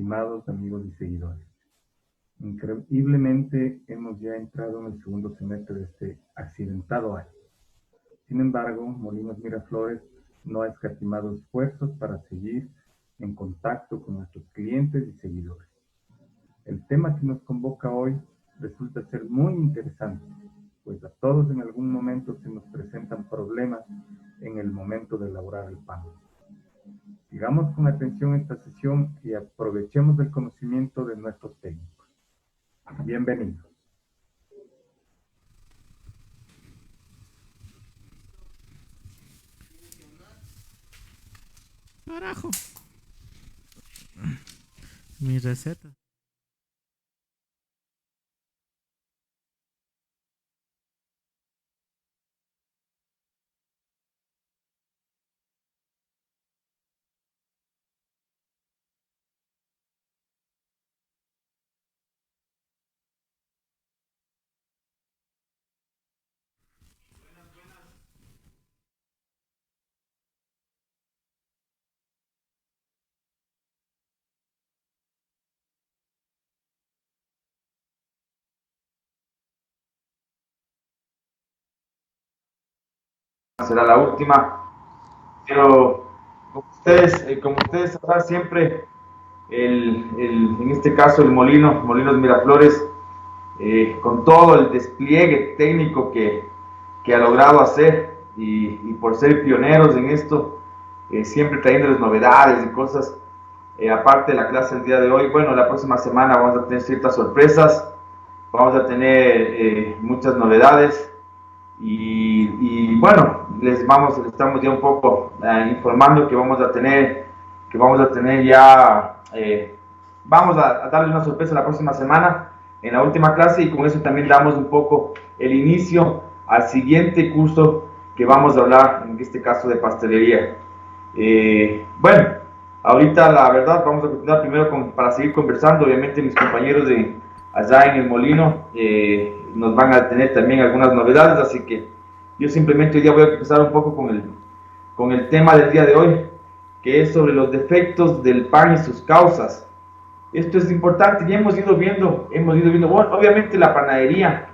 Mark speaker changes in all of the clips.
Speaker 1: estimados amigos y seguidores. Increíblemente hemos ya entrado en el segundo semestre de este accidentado año. Sin embargo, Molinos Miraflores no ha escatimado esfuerzos para seguir en contacto con nuestros clientes y seguidores. El tema que nos convoca hoy resulta ser muy interesante, pues a todos en algún momento se nos presentan problemas en el momento de elaborar el pan. Sigamos con atención esta sesión y aprovechemos el conocimiento de nuestros técnicos. Bienvenidos.
Speaker 2: Carajo. Mi receta.
Speaker 3: Será la última, pero como ustedes sabrán siempre, en este caso el Molinos Miraflores, con todo el despliegue técnico que ha logrado hacer y por ser pioneros en esto, siempre trayéndoles novedades y cosas, aparte de la clase del día de hoy, bueno, la próxima semana vamos a tener ciertas sorpresas, vamos a tener muchas novedades. Y bueno, estamos ya un poco informando que vamos a tener ya, vamos a darles una sorpresa la próxima semana en la última clase, y con eso también damos un poco el inicio al siguiente curso que vamos a hablar, en este caso de pastelería. Bueno, ahorita la verdad vamos a continuar primero para seguir conversando. Obviamente mis compañeros allá en el molino nos van a tener también algunas novedades, así que yo simplemente hoy día voy a empezar un poco con el tema del día de hoy, que es sobre los defectos del pan y sus causas. Esto es importante, ya hemos ido viendo, bueno, obviamente la panadería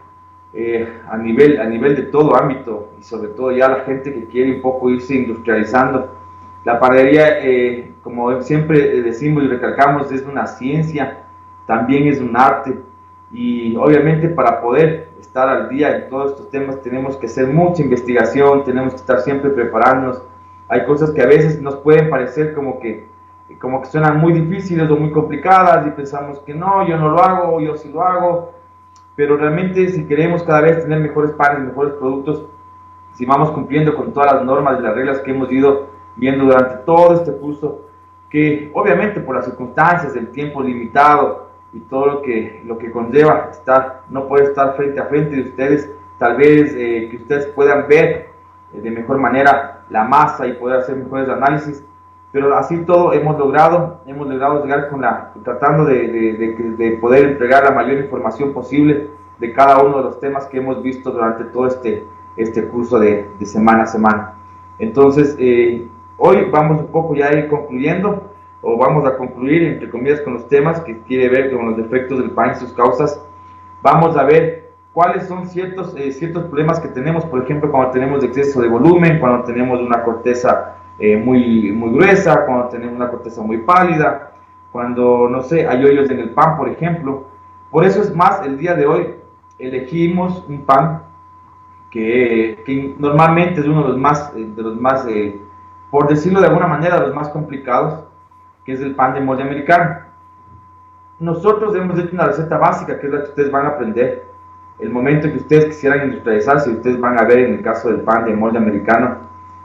Speaker 3: a nivel de todo ámbito, y sobre todo ya la gente que quiere un poco irse industrializando. La panadería, como siempre decimos y recalcamos, es una ciencia, también es un arte, y obviamente para poder estar al día en todos estos temas tenemos que hacer mucha investigación, tenemos que estar siempre preparándonos. Hay cosas que a veces nos pueden parecer como que suenan muy difíciles o muy complicadas y pensamos que no, yo no lo hago, o yo sí lo hago, pero realmente si queremos cada vez tener mejores panes, mejores productos, si vamos cumpliendo con todas las normas y las reglas que hemos ido viendo durante todo este curso, que obviamente por las circunstancias, el tiempo limitado y todo lo que conlleva no poder estar frente a frente de ustedes, tal vez que ustedes puedan ver de mejor manera la masa y poder hacer mejores análisis, pero así todo hemos logrado llegar tratando de poder entregar la mayor información posible de cada uno de los temas que hemos visto durante todo este curso de semana a semana. Entonces, hoy vamos un poco ya a ir concluyendo, o vamos a concluir, entre comillas, con los temas que quiere ver con los defectos del pan y sus causas. Vamos a ver cuáles son ciertos problemas que tenemos, por ejemplo, cuando tenemos exceso de volumen, cuando tenemos una corteza muy gruesa, cuando tenemos una corteza muy pálida, cuando, no sé, hay hoyos en el pan, por ejemplo. Por eso es más, el día de hoy elegimos un pan que normalmente es uno de los más, por decirlo de alguna manera, los más complicados, que es el pan de molde americano. Nosotros hemos hecho una receta básica, que es la que ustedes van a aprender. El momento que ustedes quisieran industrializarse, ustedes van a ver en el caso del pan de molde americano,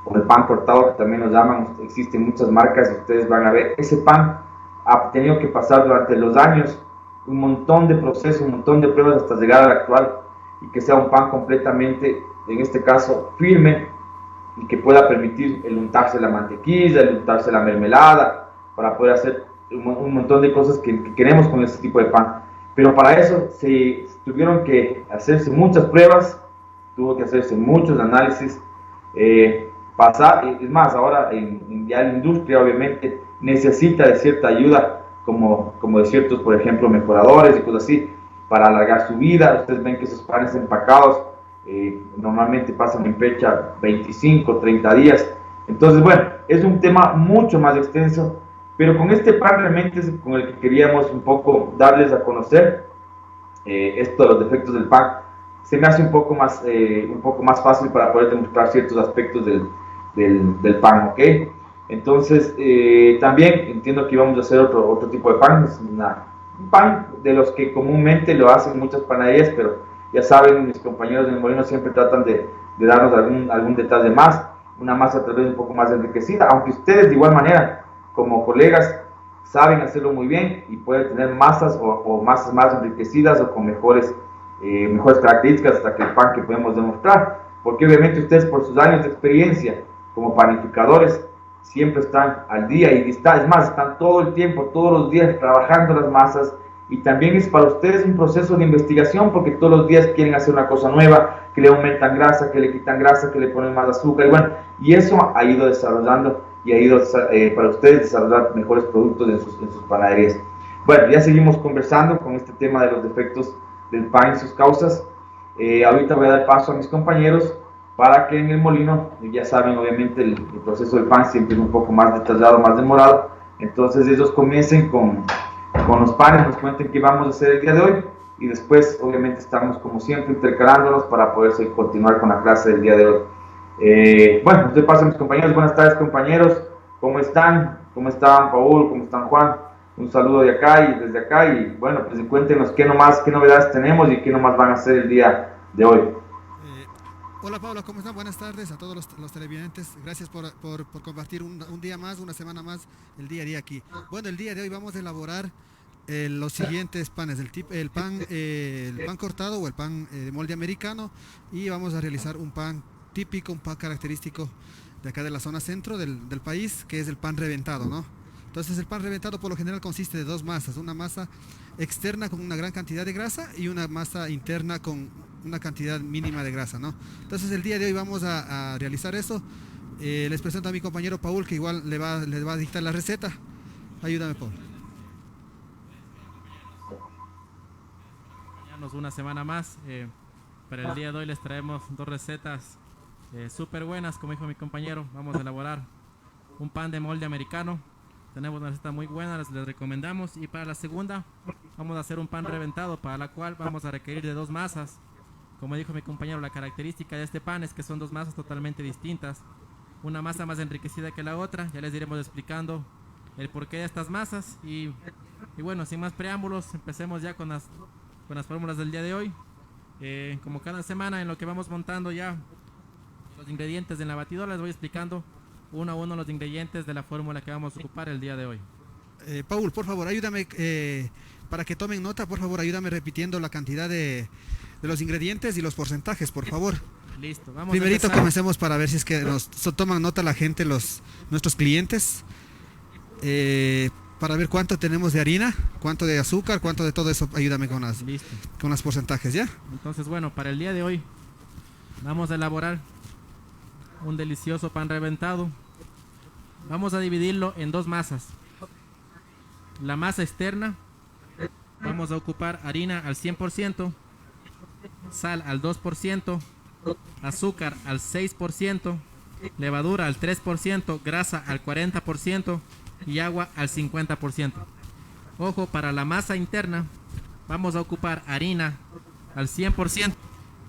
Speaker 3: o el pan cortado, que también nos llaman, existen muchas marcas, y ustedes van a ver, ese pan ha tenido que pasar durante los años un montón de procesos, un montón de pruebas hasta llegar al actual, y que sea un pan completamente, en este caso, firme, y que pueda permitir el untarse la mantequilla, el untarse la mermelada, para poder hacer un montón de cosas que queremos con este tipo de pan. Pero para eso se tuvieron que hacerse muchas pruebas, tuvo que hacerse muchos análisis, es más, ahora ya la industria obviamente necesita de cierta ayuda como de ciertos, por ejemplo, mejoradores y cosas así, para alargar su vida. Ustedes ven que esos panes empacados normalmente pasan en fecha 25, 30 días. Entonces, bueno, es un tema mucho más extenso, pero con este pan realmente es con el que queríamos un poco darles a conocer esto de los defectos del pan. Se me hace un poco más fácil para poder demostrar ciertos aspectos del pan, ¿ok? Entonces, también entiendo que íbamos a hacer otro tipo de pan, es un pan de los que comúnmente lo hacen muchas panaderías, pero ya saben, mis compañeros del molino siempre tratan de darnos algún detalle más, una masa tal vez un poco más enriquecida, aunque ustedes de igual manera, como colegas, saben hacerlo muy bien y pueden tener masas o masas más enriquecidas o con mejores características hasta que el pan que podemos demostrar, porque obviamente ustedes por sus años de experiencia como panificadores siempre están al día y están todo el tiempo, todos los días trabajando las masas, y también es para ustedes un proceso de investigación porque todos los días quieren hacer una cosa nueva, que le aumentan grasa, que le quitan grasa, que le ponen más azúcar, y bueno, y eso ha ido desarrollando y ha ido para ustedes desarrollar mejores productos en sus panaderías. Bueno, ya seguimos conversando con este tema de los defectos del pan y sus causas. Ahorita voy a dar paso a mis compañeros para que en el molino, ya saben, obviamente el proceso del pan siempre es un poco más detallado, más demorado, entonces ellos comiencen con los panes, nos cuenten qué vamos a hacer el día de hoy, y después obviamente estamos como siempre intercalándonos para poder continuar con la clase del día de hoy. Bueno, les doy paso a mis compañeros. Buenas tardes, compañeros, ¿cómo están? ¿Cómo están, Paul? ¿Cómo están, Juan? Un saludo de acá y desde acá, y bueno, pues cuéntenos qué novedades tenemos y qué nomás van a hacer el día de hoy.
Speaker 4: Hola Pablo, ¿cómo están? Buenas tardes a todos los televidentes. Gracias por compartir un día más, una semana más, el día a día aquí. Bueno, el día de hoy vamos a elaborar los siguientes panes, el pan cortado o el pan de molde americano, y vamos a realizar un pan típico, un pan característico de acá de la zona centro del país, que es el pan reventado, ¿no? Entonces el pan reventado por lo general consiste de dos masas, una masa externa con una gran cantidad de grasa y una masa interna con una cantidad mínima de grasa, ¿no? Entonces el día de hoy vamos a realizar eso. Les presento a mi compañero Paul, que igual les va a dictar la receta. Ayúdame, Paul.
Speaker 2: Una semana más. Para el día de hoy les traemos dos recetas súper buenas, como dijo mi compañero. Vamos a elaborar un pan de molde americano. Tenemos una receta muy buena, les recomendamos. Y para la segunda vamos a hacer un pan reventado, para la cual vamos a requerir de dos masas. Como dijo mi compañero, la característica de este pan es que son dos masas totalmente distintas. Una masa más enriquecida que la otra. Ya les iremos explicando el porqué de estas masas. Y bueno, sin más preámbulos, empecemos ya con las fórmulas del día de hoy. Como cada semana, en lo que vamos montando ya los ingredientes en la batidora, les voy explicando uno a uno los ingredientes de la fórmula que vamos a ocupar el día de hoy.
Speaker 4: Paul, por favor, ayúdame, para que tomen nota, por favor, ayúdame repitiendo la cantidad de los ingredientes y los porcentajes, por favor.
Speaker 2: Listo, vamos.
Speaker 4: Primerito comencemos para ver si es que nos toman nota la gente, nuestros clientes, para ver cuánto tenemos de harina, cuánto de azúcar, cuánto de todo eso. Ayúdame con las porcentajes, ¿ya?
Speaker 2: Entonces, bueno, para el día de hoy vamos a elaborar un delicioso pan reventado. Vamos a dividirlo en dos masas. La masa externa, vamos a ocupar harina al 100%, sal al 2%, azúcar al 6%, levadura al 3%, grasa al 40% y agua al 50%. Ojo, para la masa interna vamos a ocupar harina al 100%,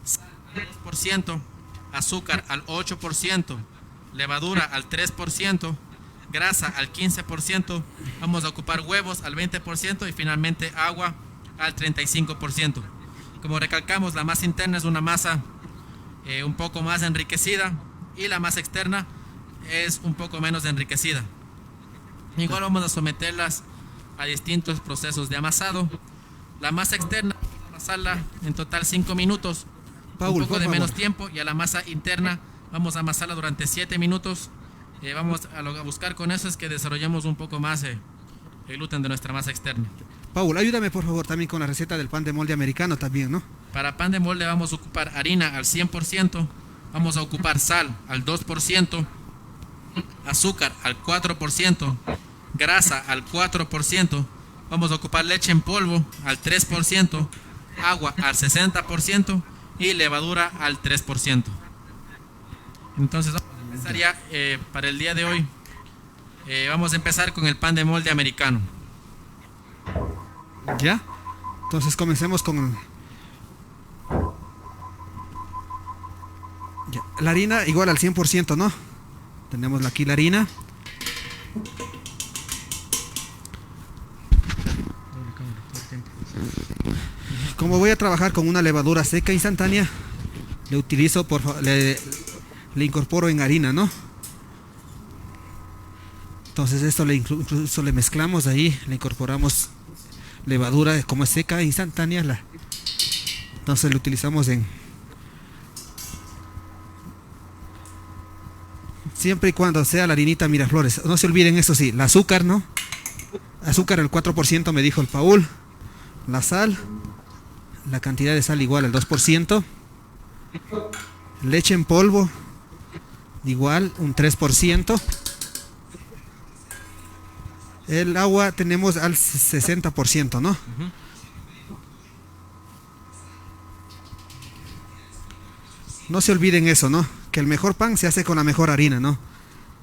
Speaker 2: sal al 2%, azúcar al 8%, levadura al 3%, grasa al 15%, vamos a ocupar huevos al 20% y finalmente agua al 35%. Como recalcamos, la masa interna es una masa un poco más enriquecida y la masa externa es un poco menos enriquecida. Igual vamos a someterlas a distintos procesos de amasado. La masa externa vamos a amasarla en total 5 minutos,
Speaker 4: Paul,
Speaker 2: un poco de menos tiempo, y a la masa interna vamos a amasarla durante 7 minutos. Vamos a buscar con eso es que desarrollemos un poco más el gluten de nuestra masa externa.
Speaker 4: Paul, ayúdame por favor también con la receta del pan de molde americano también, ¿no?
Speaker 2: Para pan de molde vamos a ocupar harina al 100%, vamos a ocupar sal al 2%, azúcar al 4%, grasa al 4%, vamos a ocupar leche en polvo al 3%, agua al 60% y levadura al 3%. Entonces vamos a empezar ya para el día de hoy. Vamos a empezar con el pan de molde americano.
Speaker 4: ¿Ya? Entonces comencemos con ya, la harina igual al 100%, ¿no? Tenemos aquí la harina. Como voy a trabajar con una levadura seca instantánea, le utilizo, le incorporo en harina, ¿no? Entonces esto incluso le mezclamos ahí, le incorporamos levadura como es seca instantánea, entonces lo utilizamos siempre y cuando sea la harinita Miraflores. No se olviden, eso sí, el azúcar, ¿no? Azúcar al 4% me dijo el Paul. La sal, la cantidad de sal igual al 2%. Leche en polvo igual un 3%. El agua tenemos al 60%, ¿no? No se olviden eso, ¿no? Que el mejor pan se hace con la mejor harina, ¿no?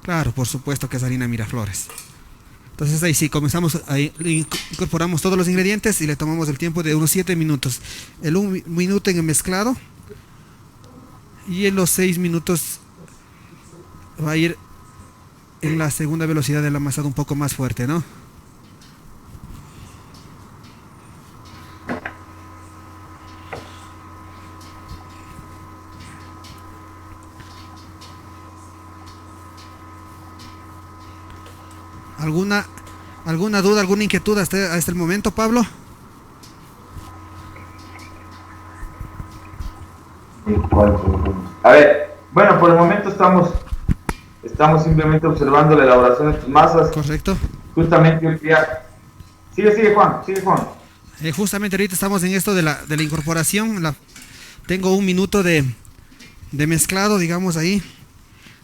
Speaker 4: Claro, por supuesto que es harina Miraflores. Entonces ahí sí, comenzamos, ahí incorporamos todos los ingredientes y le tomamos el tiempo de unos 7 minutos. El 1 minuto en el mezclado y en los 6 minutos va a ir en la segunda velocidad del amasado un poco más fuerte, ¿no? ¿Alguna duda, alguna inquietud hasta el momento, Pablo?
Speaker 3: A ver, bueno, por el momento estamos simplemente observando la elaboración de tus masas.
Speaker 4: Correcto.
Speaker 3: Justamente hoy día. Sigue Juan.
Speaker 4: Justamente ahorita estamos en esto de la incorporación. Tengo 1 minuto de mezclado, digamos ahí.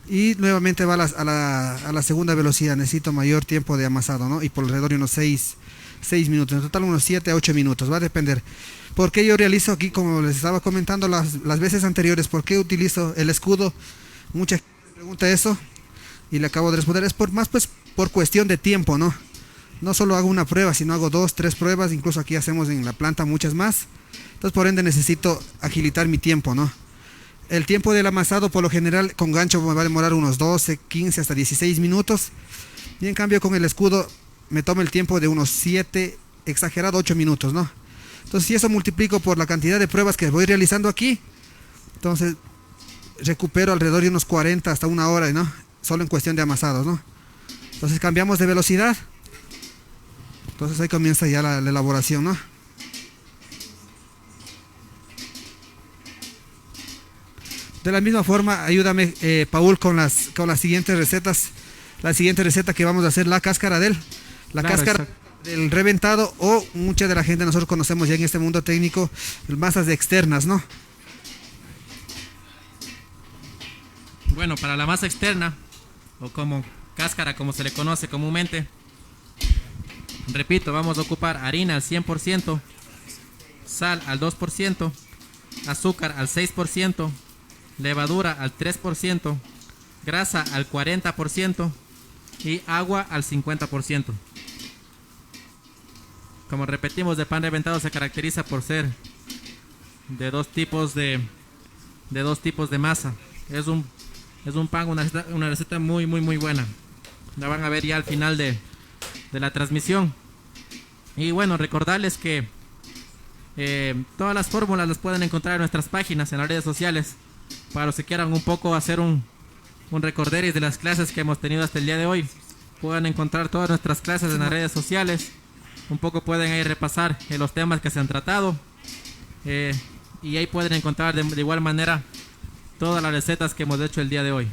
Speaker 4: Y nuevamente va a la segunda velocidad. Necesito mayor tiempo de amasado, ¿no? Y por alrededor de unos 6 minutos. En total unos 7 a 8 minutos. Va a depender. ¿Por qué yo realizo aquí, como les estaba comentando las veces anteriores, por qué utilizo el escudo? Mucha gente me pregunta eso y le acabo de responder. Es por cuestión de tiempo, ¿no? No solo hago una prueba, sino hago 2, 3 pruebas. Incluso aquí hacemos en la planta muchas más. Entonces por ende necesito agilitar mi tiempo, ¿no? El tiempo del amasado por lo general con gancho me va a demorar unos 12, 15 hasta 16 minutos. Y en cambio con el escudo me toma el tiempo de unos 7, exagerado 8 minutos, ¿no? Entonces si eso multiplico por la cantidad de pruebas que voy realizando aquí, entonces recupero alrededor de unos 40 hasta 1 hora, ¿no? Solo en cuestión de amasados, ¿no? Entonces cambiamos de velocidad. Entonces ahí comienza ya la elaboración, ¿no? De la misma forma, ayúdame, Paul, con las siguientes recetas. La siguiente receta que vamos a hacer, la cáscara del reventado, o mucha de la gente nosotros conocemos ya en este mundo técnico, masas de externas, ¿no?
Speaker 2: Bueno, para la masa externa, o como cáscara, como se le conoce comúnmente, repito, vamos a ocupar harina al 100%, sal al 2%, azúcar al 6%, levadura al 3%, grasa al 40% y agua al 50%. Como repetimos, el pan reventado se caracteriza por ser de dos tipos de masa. Es un pan, una receta muy buena. La van a ver ya al final de la transmisión. Y bueno, recordarles que todas las fórmulas las pueden encontrar en nuestras páginas, en las redes sociales, para los que quieran un poco hacer un recorderis de las clases que hemos tenido hasta el día de hoy. Pueden encontrar todas nuestras clases en las redes sociales. Un poco pueden ahí repasar los temas que se han tratado, y ahí pueden encontrar de igual manera todas las recetas que hemos hecho el día de hoy.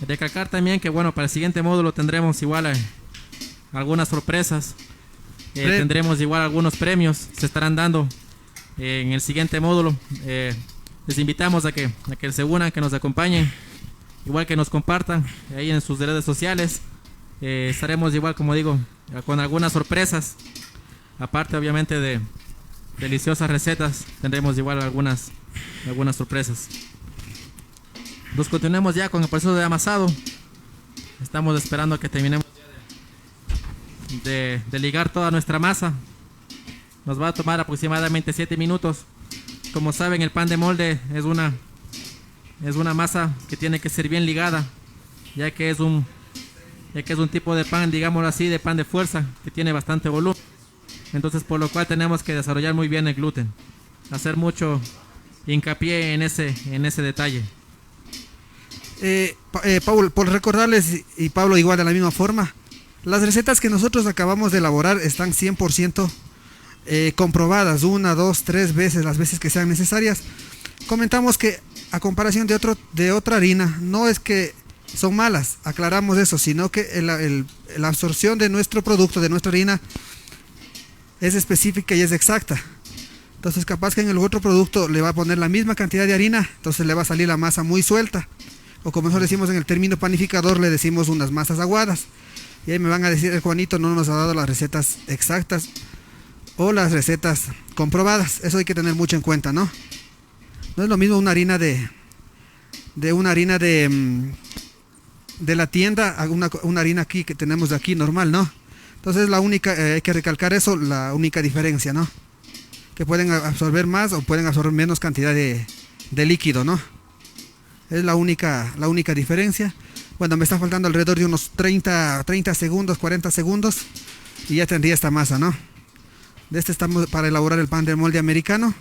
Speaker 2: Recalcar también que bueno, para el siguiente módulo tendremos igual algunas sorpresas. Tendremos igual algunos premios, se estarán dando en el siguiente módulo. Les invitamos a que se unan, que nos acompañen igual que nos compartan ahí en sus redes sociales. Estaremos igual, como digo, con algunas sorpresas, aparte obviamente de deliciosas recetas, tendremos igual algunas sorpresas. Nos continuemos ya con el proceso de amasado. Estamos esperando que terminemos de ligar toda nuestra masa. Nos va a tomar aproximadamente 7 minutos. Como saben, el pan de molde es una masa que tiene que ser bien ligada, ya que es un tipo de pan, digámoslo así, de pan de fuerza, que tiene bastante volumen. Entonces, por lo cual tenemos que desarrollar muy bien el gluten, hacer mucho hincapié en ese detalle.
Speaker 4: Paul, por recordarles, y Pablo igual de la misma forma, las recetas que nosotros acabamos de elaborar están 100% comprobadas, 1, 2, 3 veces, las veces que sean necesarias. Comentamos que a comparación de otra harina, no es que son malas, aclaramos eso, sino que la absorción de nuestro producto, de nuestra harina, es específica y es exacta. Entonces capaz que en el otro producto le va a poner la misma cantidad de harina, entonces le va a salir la masa muy suelta, o como nosotros decimos en el término panificador, le decimos unas masas aguadas. Y ahí me van a decir, el Juanito no nos ha dado las recetas exactas o las recetas comprobadas. Eso hay que tener mucho en cuenta, ¿no? No es lo mismo una harina de la tienda a una harina aquí que tenemos de aquí normal, ¿no? Entonces la única, hay que recalcar eso, la única diferencia, ¿no? Que pueden absorber más o pueden absorber menos cantidad de líquido, ¿no? Es la única diferencia. Bueno, me está faltando alrededor de unos 30 segundos, 40 segundos y ya tendría esta masa, ¿no? De este estamos para elaborar el pan de molde americano.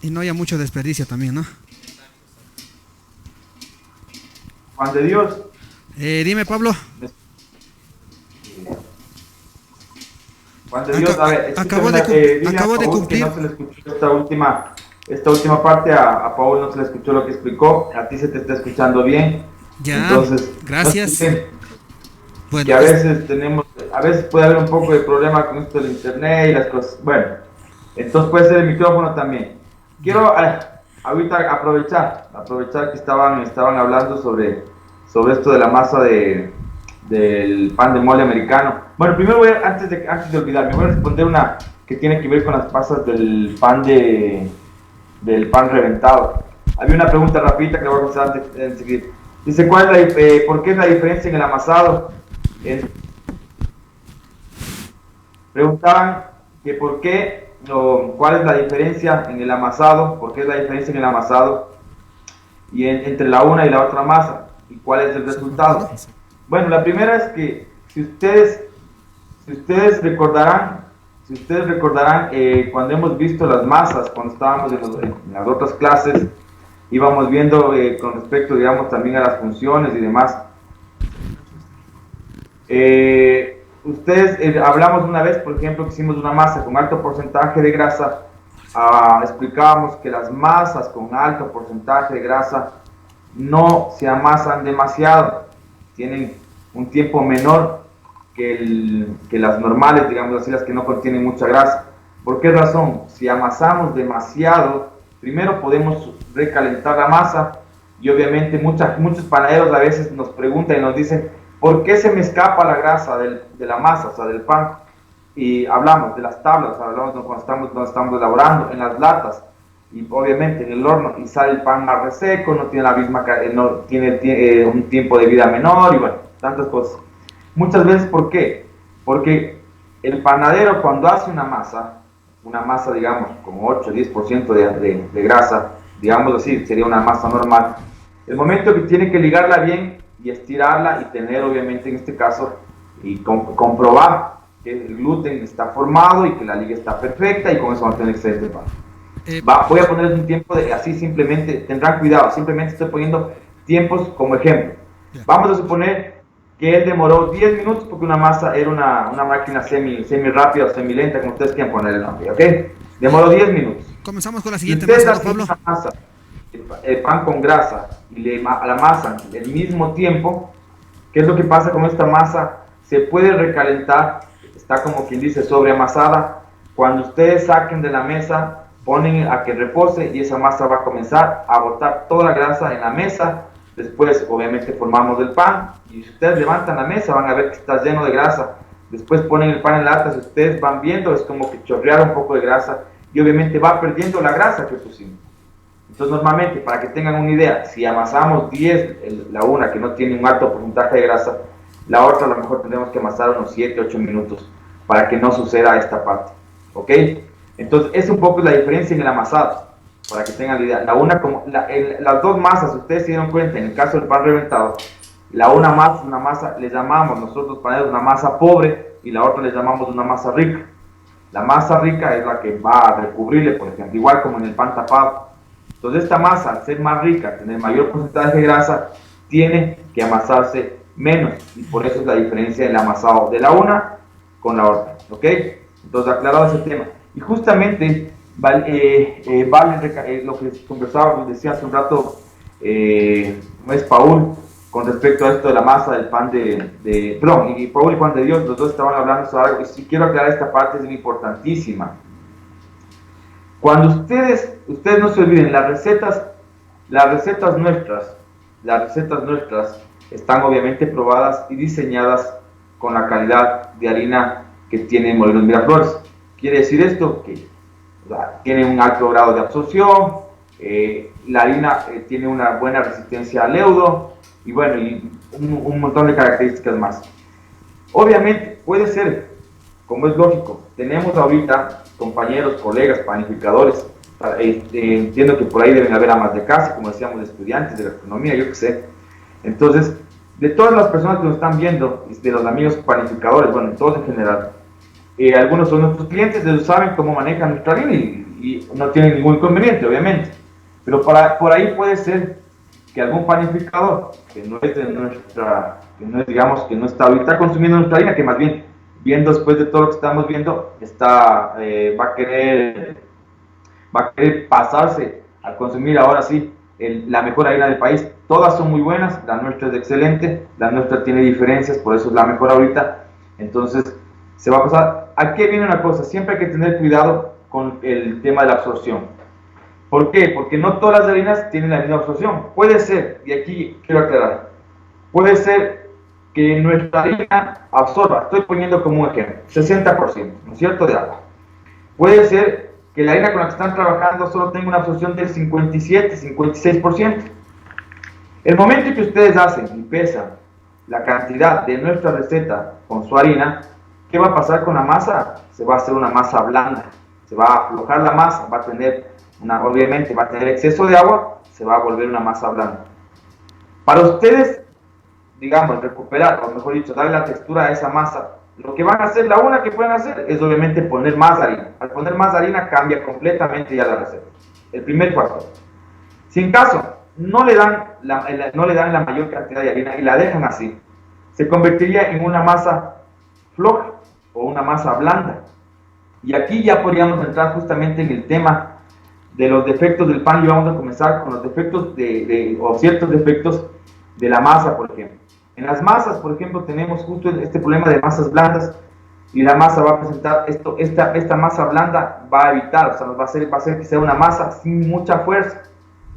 Speaker 4: Y no haya mucho desperdicio también, ¿no?
Speaker 3: Juan de Dios.
Speaker 4: Dime, Pablo.
Speaker 3: Juan de Dios, a ver,
Speaker 4: acabo de cumplir.
Speaker 3: No se le escuchó esta última parte, a Paul no se le escuchó lo que explicó, a ti se te está escuchando bien.
Speaker 4: Ya,
Speaker 3: entonces,
Speaker 4: gracias.
Speaker 3: Bueno, que a veces puede haber un poco de problema con esto del internet y las cosas. Bueno, entonces puede ser el micrófono también. Quiero ahorita aprovechar que estaban hablando sobre esto de la masa del pan de molde americano. Bueno, primero antes de olvidarme, voy a responder una que tiene que ver con las pasas del pan reventado. Había una pregunta rapidita que le voy a contestar enseguida. Dice, ¿por qué es la diferencia en el amasado? Preguntaban que por qué, cuál es la diferencia en el amasado, por qué es la diferencia en el amasado y entre la una y la otra masa, y cuál es el resultado. Bueno, la primera es que si ustedes recordarán cuando hemos visto las masas, cuando estábamos en las otras clases, íbamos viendo con respecto, digamos, también a las funciones y demás. Hablamos una vez, por ejemplo, que hicimos una masa con alto porcentaje de grasa. Explicábamos que las masas con alto porcentaje de grasa no se amasan demasiado, tienen un tiempo menor que las normales, digamos así, las que no contienen mucha grasa. ¿Por qué razón? Si amasamos demasiado, primero podemos recalentar la masa, y obviamente muchos panaderos a veces nos preguntan y nos dicen, ¿por qué se me escapa la grasa de la masa, o sea, del pan? Y hablamos de las tablas, hablamos de cuando estamos elaborando, en las latas, y obviamente en el horno, y sale el pan más reseco, no tiene un tiempo de vida menor, y bueno, tantas cosas. Muchas veces, ¿por qué? Porque el panadero, cuando hace una masa, digamos, con 8 o 10% de grasa, digamos así, sería una masa normal, el momento que tiene que ligarla bien y estirarla y tener, obviamente, en este caso, y comprobar que el gluten está formado y que la liga está perfecta, y con eso va a tener excelente pan. Voy a ponerles un tiempo de así simplemente, tendrán cuidado, simplemente estoy poniendo tiempos como ejemplo. Vamos a suponer que él demoró 10 minutos porque una masa era una máquina semi rápida o semi lenta, como ustedes quieran poner el nombre, ¿ok? Demoró 10 minutos.
Speaker 4: Comenzamos con la
Speaker 3: Si
Speaker 4: siguiente
Speaker 3: ustedes
Speaker 4: masa,
Speaker 3: hacen
Speaker 4: Pablo.
Speaker 3: una masa, el pan con grasa, y le amasan al mismo tiempo, ¿qué es lo que pasa con esta masa? Se puede recalentar, está como quien dice sobreamasada. Cuando ustedes saquen de la mesa, ponen a que repose y esa masa va a comenzar a botar toda la grasa en la mesa. Después obviamente formamos el pan y si ustedes levantan la mesa van a ver que está lleno de grasa. Después ponen el pan en lata, si ustedes van viendo es como que chorrear un poco de grasa y obviamente va perdiendo la grasa que pusimos. Entonces normalmente, para que tengan una idea, si amasamos 10, la una que no tiene un alto porcentaje de grasa, la otra a lo mejor tendremos que amasar unos 7, 8 minutos para que no suceda esta parte, ¿ok? Entonces es un poco la diferencia en el amasado, para que tengan la idea. Las dos masas, ustedes se dieron cuenta, en el caso del pan reventado, una masa le llamamos nosotros panaderos una masa pobre y la otra le llamamos una masa rica. La masa rica es la que va a recubrirle, por ejemplo, igual como en el pan tapado. Entonces esta masa, al ser más rica, tener mayor porcentaje de grasa, tiene que amasarse menos y por eso es la diferencia del amasado de la una con la otra, ¿ok? Entonces aclarado ese tema. Y justamente vale lo que conversábamos, decía hace un rato, no es Paul, con respecto a esto de la masa del pan perdón, y Paul y Juan de Dios, los dos estaban hablando sobre algo, y si quiero aclarar esta parte, es importantísima. Cuando ustedes no se olviden, las recetas nuestras están obviamente probadas y diseñadas con la calidad de harina que tiene Molinos Miraflores. Quiere decir esto que tiene un alto grado de absorción, la harina tiene una buena resistencia al leudo y bueno, y un montón de características más. Obviamente puede ser, como es lógico, tenemos ahorita compañeros, colegas, panificadores, entiendo que por ahí deben haber amas de casa, como decíamos, estudiantes de gastronomía, yo qué sé. Entonces, de todas las personas que nos están viendo, de los amigos panificadores, bueno, todos en general, algunos son nuestros clientes, ellos saben cómo manejan nuestra harina y no tienen ningún inconveniente, obviamente. Pero por ahí puede ser que algún panificador que no es de nuestra, que no está ahorita consumiendo nuestra harina, que más bien viendo después de todo lo que estamos viendo, va a querer pasarse a consumir ahora sí la mejor harina del país. Todas son muy buenas, la nuestra es excelente, la nuestra tiene diferencias, por eso es la mejor ahorita. Entonces se va a pasar. Aquí viene una cosa, siempre hay que tener cuidado con el tema de la absorción. ¿Por qué? Porque no todas las harinas tienen la misma absorción. Puede ser, y aquí quiero aclarar, puede ser que nuestra harina absorba, estoy poniendo como un ejemplo, 60%, ¿no es cierto?, de agua. Puede ser que la harina con la que están trabajando solo tenga una absorción del 57, 56%. El momento que ustedes hacen y pesan la cantidad de nuestra receta con su harina, ¿qué va a pasar con la masa? Se va a hacer una masa blanda, se va a aflojar la masa, obviamente va a tener exceso de agua, se va a volver una masa blanda. Para ustedes, digamos, recuperar, o mejor dicho, darle la textura a esa masa, lo que van a hacer, la una que pueden hacer, es obviamente poner más harina. Al poner más harina cambia completamente ya la receta. El primer factor. Si en caso no le dan la mayor cantidad de harina y la dejan así, se convertiría en una masa floja o una masa blanda. Y aquí ya podríamos entrar justamente en el tema de los defectos del pan y vamos a comenzar con los defectos o ciertos defectos de la masa, por ejemplo. En las masas, por ejemplo, tenemos justo este problema de masas blandas y la masa va a presentar esta masa blanda va a evitar, o sea, va a hacer que sea una masa sin mucha fuerza,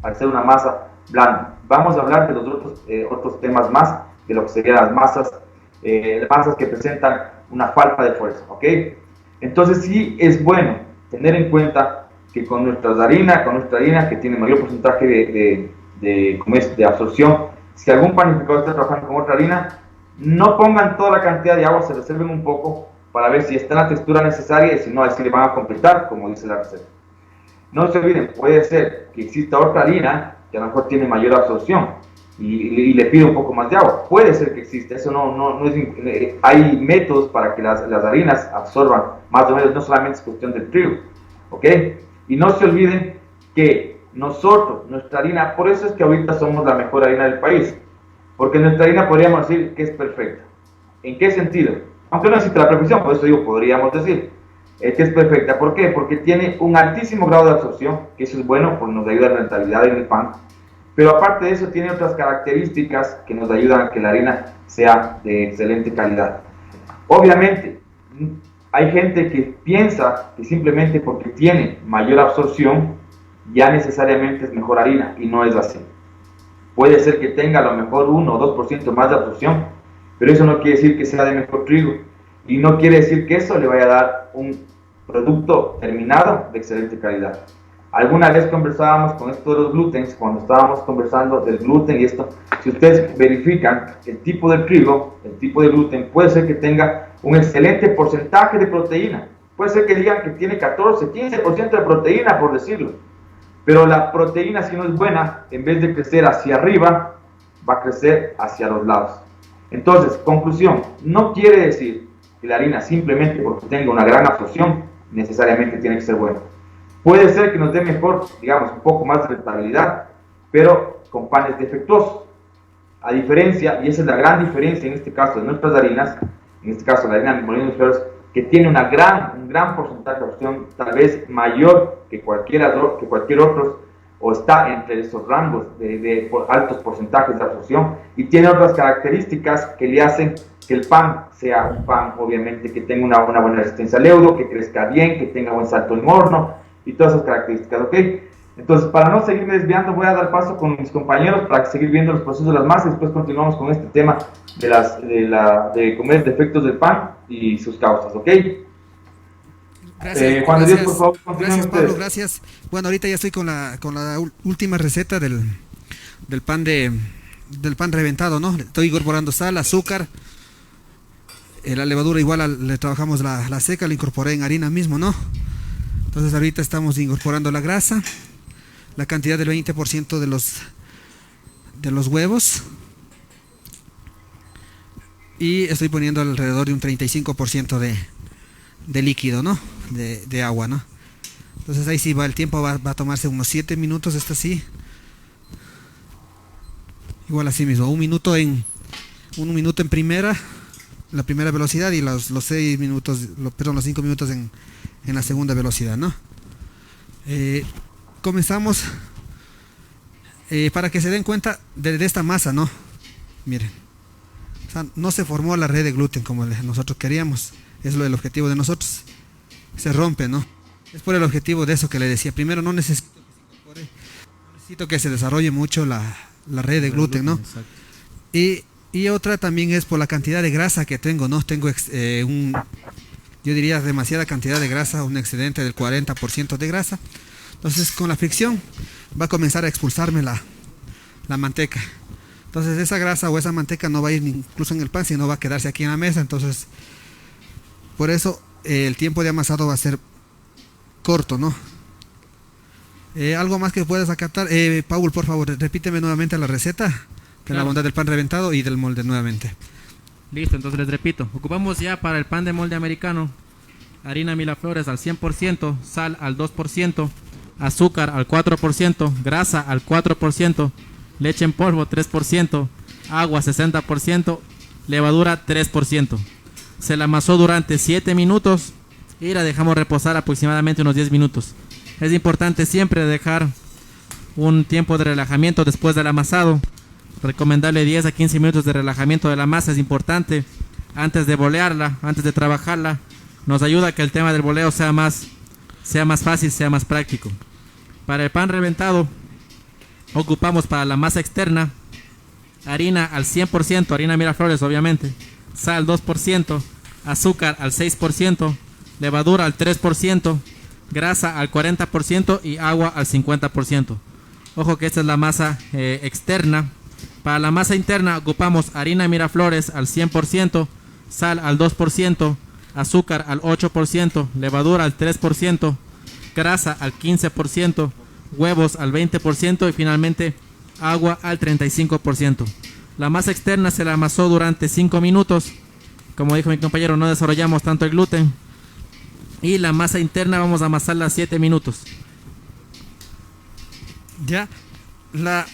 Speaker 3: al ser una masa blanda. Vamos a hablar de los otros temas más, de lo que serían las masas que presentan una falta de fuerza, ¿ok? Entonces sí es bueno tener en cuenta que con nuestra harina que tiene mayor porcentaje de absorción, si algún panificador está trabajando con otra harina, no pongan toda la cantidad de agua, se reserven un poco para ver si está en la textura necesaria y si no, así le van a completar, como dice la receta. No se olviden, puede ser que exista otra harina que a lo mejor tiene mayor absorción y le pide un poco más de agua. Puede ser que exista, eso no es, hay métodos para que las harinas absorban más o menos, no solamente es cuestión del trigo, ¿ok? Y no se olviden que nosotros, nuestra harina, por eso es que ahorita somos la mejor harina del país, porque nuestra harina podríamos decir que es perfecta. ¿En qué sentido? Aunque no existe la perfección, por eso digo, podríamos decir que es perfecta. ¿Por qué? Porque tiene un altísimo grado de absorción, que eso es bueno, porque nos ayuda a la rentabilidad en el pan. Pero aparte de eso, tiene otras características que nos ayudan a que la harina sea de excelente calidad. Obviamente, hay gente que piensa que simplemente porque tiene mayor absorción, ya necesariamente es mejor harina, y no es así. Puede ser que tenga a lo mejor 1 o 2% más de absorción, pero eso no quiere decir que sea de mejor trigo, y no quiere decir que eso le vaya a dar un producto terminado de excelente calidad. Alguna vez conversábamos con esto de los glútenes, cuando estábamos conversando del gluten y esto, si ustedes verifican el tipo de trigo, el tipo de gluten, puede ser que tenga un excelente porcentaje de proteína. Puede ser que digan que tiene 14, 15% de proteína, por decirlo. Pero la proteína, si no es buena, en vez de crecer hacia arriba, va a crecer hacia los lados. Entonces, conclusión, no quiere decir que la harina, simplemente porque tenga una gran absorción, necesariamente tiene que ser buena. Puede ser que nos dé mejor, digamos, un poco más de rentabilidad, pero con panes defectuosos. A diferencia, y esa es la gran diferencia en este caso de nuestras harinas, en este caso la harina de Molinos Flores, que tiene un gran porcentaje de absorción, tal vez mayor que cualquier otro, o está entre esos rangos de altos porcentajes de absorción, y tiene otras características que le hacen que el pan sea un pan, obviamente, que tenga una buena resistencia al eudo, que crezca bien, que tenga buen salto en horno, y todas esas características, ¿ok? Entonces, para no seguirme desviando, voy a dar paso con mis compañeros para seguir viendo los procesos de las masas, y después continuamos con este tema de comer defectos del pan y sus causas, ¿ok?
Speaker 4: Gracias,
Speaker 3: Juan de Dios,
Speaker 4: gracias,
Speaker 3: por favor, continúen
Speaker 4: gracias
Speaker 3: ustedes.
Speaker 4: Pablo, gracias. Bueno, ahorita ya estoy con la última receta del pan reventado, ¿no? Estoy incorporando sal, azúcar, la levadura igual le trabajamos la seca, la incorporé en harina mismo, ¿no? Entonces ahorita estamos incorporando la grasa, la cantidad del 20% de los huevos, y estoy poniendo alrededor de un 35% de líquido, ¿no? De agua, ¿no? Entonces ahí sí va, el tiempo va a tomarse unos 7 minutos, esto sí. Igual así mismo, un minuto en la primera velocidad, y los 5 minutos en la segunda velocidad, ¿no? Comenzamos para que se den cuenta de esta masa, ¿no? Miren, o sea, no se formó la red de gluten como nosotros queríamos. Es el objetivo de nosotros. Se rompe, ¿no? Es por el objetivo de eso que le decía. Primero, no necesito que se incorpore, no necesito que se desarrolle mucho la red de gluten, ¿no? Y otra también es por la cantidad de grasa que tengo, ¿no? Tengo yo diría demasiada cantidad de grasa, un excedente del 40% de grasa. Entonces, con la fricción va a comenzar a expulsarme la manteca. Entonces, esa grasa o esa manteca no va a ir incluso en el pan, sino va a quedarse aquí en la mesa. Entonces, por eso el tiempo de amasado va a ser corto, ¿no? Algo más que puedas acatar, Paul, por favor, repíteme nuevamente la receta de
Speaker 2: Claro.
Speaker 4: la bondad del pan reventado y del molde nuevamente.
Speaker 2: Listo, entonces les repito. Ocupamos ya para el pan de molde americano harina Miraflores al 100%, sal al 2%, azúcar al 4%, grasa al 4%, leche en polvo 3%, agua 60%, levadura 3%. Se la amasó durante 7 minutos y la dejamos reposar aproximadamente unos 10 minutos. Es importante siempre dejar un tiempo de relajamiento después del amasado. Recomendable 10 a 15 minutos de relajamiento de la masa es importante antes de bolearla, antes de trabajarla. Nos ayuda a que el tema del boleo sea más fácil, sea más práctico. Para el pan reventado ocupamos para la masa externa harina al 100%, harina Miraflores obviamente, sal 2%, azúcar al 6%, levadura al 3%, grasa al 40% y agua al 50%. Ojo que esta es la masa externa. Para la masa interna ocupamos harina Miraflores al 100%, sal al 2%, azúcar al 8%, levadura al 3%, grasa al 15%, huevos al 20% y finalmente agua al 35%. La masa externa se la amasó durante 5 minutos. Como dijo mi compañero, no desarrollamos tanto el gluten. Y la masa interna vamos a amasarla 7 minutos.
Speaker 4: Ya, la,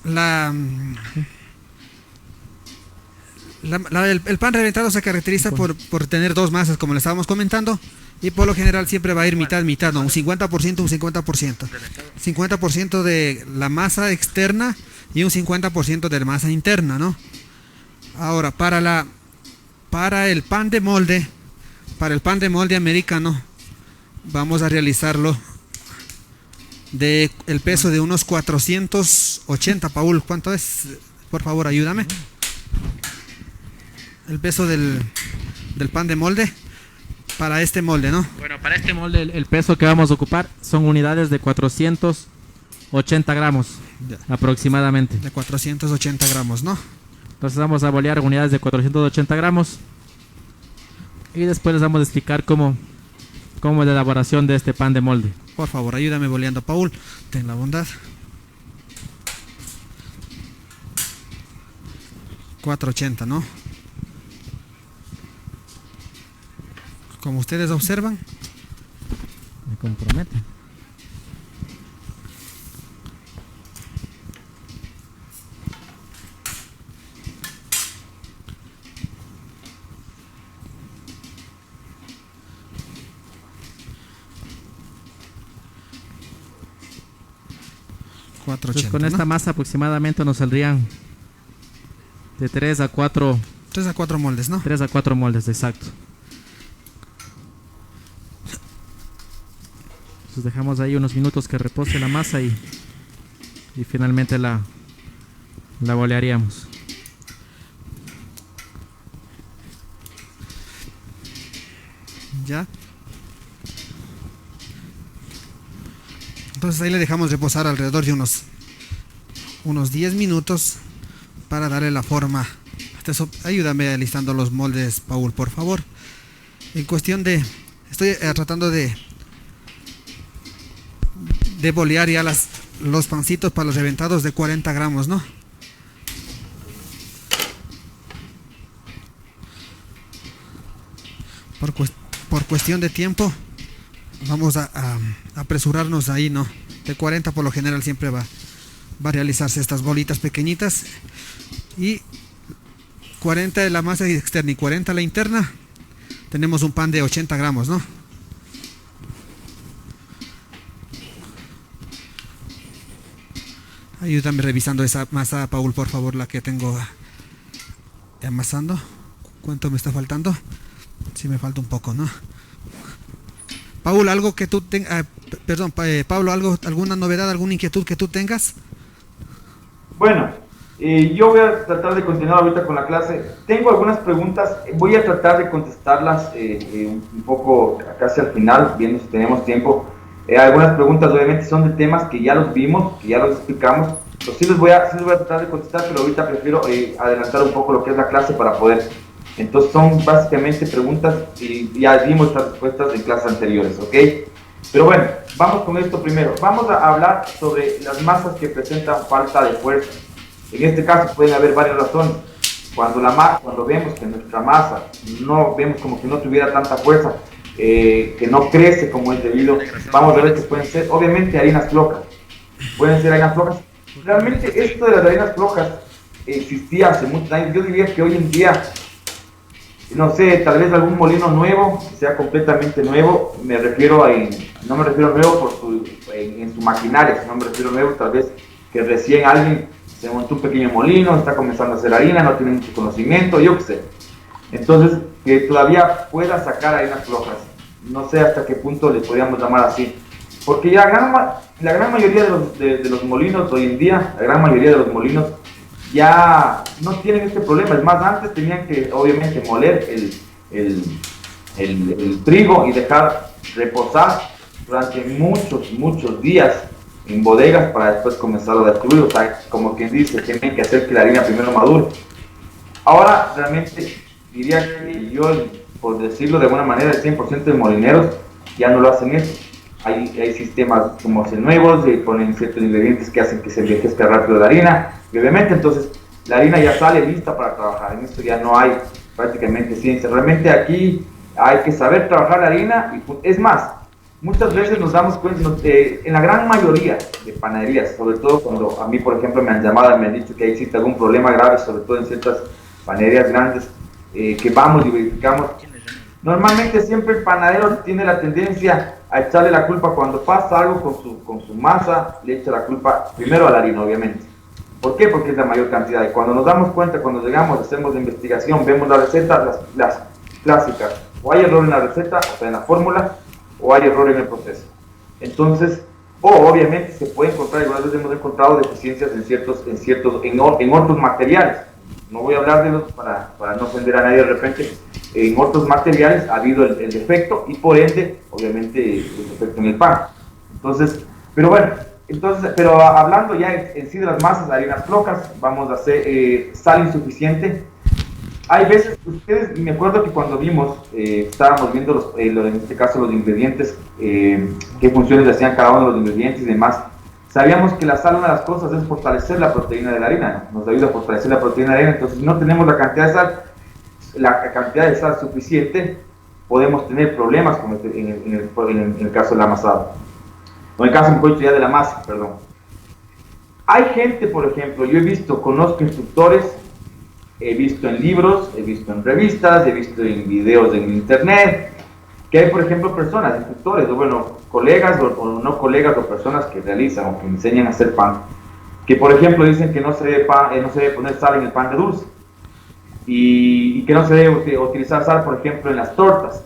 Speaker 4: la, el pan reventado se caracteriza por tener dos masas, como le estábamos comentando, y por lo general siempre va a ir mitad, mitad, ¿no? Un 50%, un 50%. 50% de la masa externa y un 50% de la masa interna, ¿no? Ahora, para el pan de molde americano, vamos a realizarlo de el peso de unos 480. Paul, ¿cuánto es? Por favor, ayúdame. El peso del pan de molde para este molde, ¿no?
Speaker 2: Bueno, para este molde el peso que vamos a ocupar son unidades de 480 gramos
Speaker 4: Ya.
Speaker 2: aproximadamente.
Speaker 4: De 480 gramos, ¿no?
Speaker 2: Entonces vamos a bolear unidades de 480 gramos y después les vamos a explicar cómo es la elaboración de este pan de molde.
Speaker 4: Por favor, ayúdame boleando, Paul. Ten la bondad. 480, ¿no? Como ustedes observan,
Speaker 2: Me compromete. Entonces,
Speaker 4: 480,
Speaker 2: con esta
Speaker 4: ¿no?
Speaker 2: masa aproximadamente nos saldrían de 3 a 4
Speaker 4: 3 a 4 moldes, ¿no?
Speaker 2: 3 a 4 moldes, exacto. Entonces dejamos ahí unos minutos que repose la masa y finalmente la bolearíamos.
Speaker 4: Ya. Entonces ahí le dejamos reposar alrededor de unos 10 minutos para darle la forma. Ayúdame alistando los moldes, Paul, por favor. En cuestión de... Estoy tratando de bolear ya los pancitos para los reventados de 40 gramos, ¿no? Por cuestión de tiempo vamos a apresurarnos ahí, ¿no? De 40 por lo general siempre va a realizarse estas bolitas pequeñitas, y 40 de la masa externa y 40 la interna. Tenemos un pan de 80 gramos, ¿no? Ayúdame revisando esa masa, Paul, por favor, la que tengo amasando. ¿Cuánto me está faltando? Sí, me falta un poco, ¿no? Paul, algo que tú tengas, perdón, Pablo, alguna novedad, alguna inquietud que tú tengas.
Speaker 3: Bueno, yo voy a tratar de continuar ahorita con la clase. Tengo algunas preguntas, voy a tratar de contestarlas un poco casi al final, viendo si tenemos tiempo. Algunas preguntas obviamente son de temas que ya los vimos, que ya los explicamos. Pues sí les voy a tratar de contestar, pero ahorita prefiero adelantar un poco lo que es la clase para poder. Entonces son básicamente preguntas y ya dimos estas respuestas en clases anteriores, ¿ok? Pero bueno, vamos con esto primero. Vamos a hablar sobre las masas que presentan falta de fuerza. En este caso pueden haber varias razones. Cuando vemos que nuestra masa no vemos como que no tuviera tanta fuerza, que no crece como es debido, vamos a ver que pueden ser obviamente harinas flojas. Pueden ser harinas flojas. Realmente esto de las harinas flojas existía hace muchos años. Yo diría que hoy en día, no sé, tal vez algún molino nuevo, sea completamente nuevo, no me refiero nuevo en su maquinaria, sino me refiero nuevo tal vez que recién alguien se montó un pequeño molino, está comenzando a hacer harina, no tiene mucho conocimiento, yo qué sé. Entonces, que todavía pueda sacar harinas flojas, no sé hasta qué punto le podríamos llamar así, porque ya la gran mayoría de los molinos hoy en día, la gran mayoría de los molinos ya no tienen este problema. Es más, antes tenían que obviamente moler el trigo y dejar reposar durante muchos días en bodegas para después comenzarlo a distribuir. O sea, como quien dice, tienen que hacer que la harina primero madure. Ahora realmente diría que yo, por decirlo de alguna manera, el 100% de molineros ya no lo hacen eso. Hay sistemas como nuevos, ponen ciertos ingredientes que hacen que se envejezca rápido la harina, y obviamente entonces la harina ya sale lista para trabajar. En esto ya no hay prácticamente ciencia. Realmente aquí hay que saber trabajar la harina, y es más, muchas veces nos damos cuenta, en la gran mayoría de panaderías, sobre todo cuando a mí, por ejemplo, me han llamado y me han dicho que existe algún problema grave, sobre todo en ciertas panaderías grandes, que vamos y verificamos, normalmente siempre el panadero tiene la tendencia a echarle la culpa cuando pasa algo con su masa, le echa la culpa primero a la harina, obviamente. ¿Por qué? Porque es la mayor cantidad. Y cuando nos damos cuenta, cuando llegamos, hacemos la investigación, vemos la receta, las clásicas, o hay error en la receta, o sea, en la fórmula, o hay error en el proceso. Entonces, obviamente se puede encontrar, igual veces hemos encontrado deficiencias en otros materiales. No voy a hablar de los para no ofender a nadie de repente. En otros materiales ha habido el defecto y por ende, obviamente, el defecto en el pan. Entonces, pero hablando ya en sí de las masas, harinas flocas, vamos a hacer sal insuficiente. Hay veces, ustedes, me acuerdo que cuando estábamos viendo en este caso los ingredientes, qué funciones hacían cada uno de los ingredientes y demás, sabíamos que la sal, una de las cosas es fortalecer la proteína de la harina, ¿no? Nos ayuda a fortalecer la proteína de la harina. Entonces, si no tenemos la cantidad de sal suficiente, podemos tener problemas como en el caso del amasado, o en el caso, mejor dicho, ya de la masa, perdón. Hay gente, por ejemplo, conozco instructores, he visto en libros, he visto en revistas, he visto en videos en internet, que hay, por ejemplo, personas, instructores, o bueno, colegas o no colegas o personas que realizan o que enseñan a hacer pan, que, por ejemplo, dicen que no se debe poner sal en el pan de dulce y que no se debe utilizar sal, por ejemplo, en las tortas.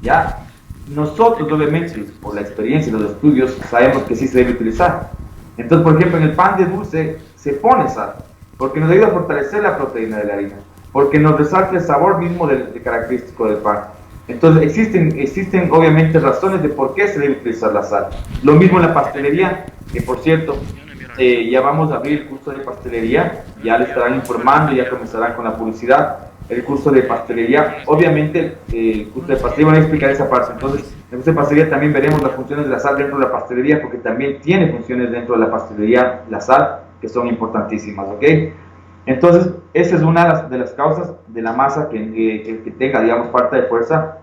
Speaker 3: Ya, nosotros, obviamente, por la experiencia y los estudios, sabemos que sí se debe utilizar. Entonces, por ejemplo, en el pan de dulce se pone sal, porque nos ayuda a fortalecer la proteína de la harina, porque nos resalta el sabor mismo característico del pan. Entonces existen obviamente razones de por qué se debe utilizar la sal. Lo mismo en la pastelería, que por cierto, ya vamos a abrir el curso de pastelería, ya les estarán informando, ya comenzarán con la publicidad, el curso de pastelería. Obviamente el curso de pastelería, van a explicar esa parte. Entonces, en el curso de pastelería también veremos las funciones de la sal dentro de la pastelería, porque también tiene funciones dentro de la pastelería, la sal, que son importantísimas, ¿ok? Entonces, esa es una de las causas de la masa que tenga, digamos, falta de fuerza.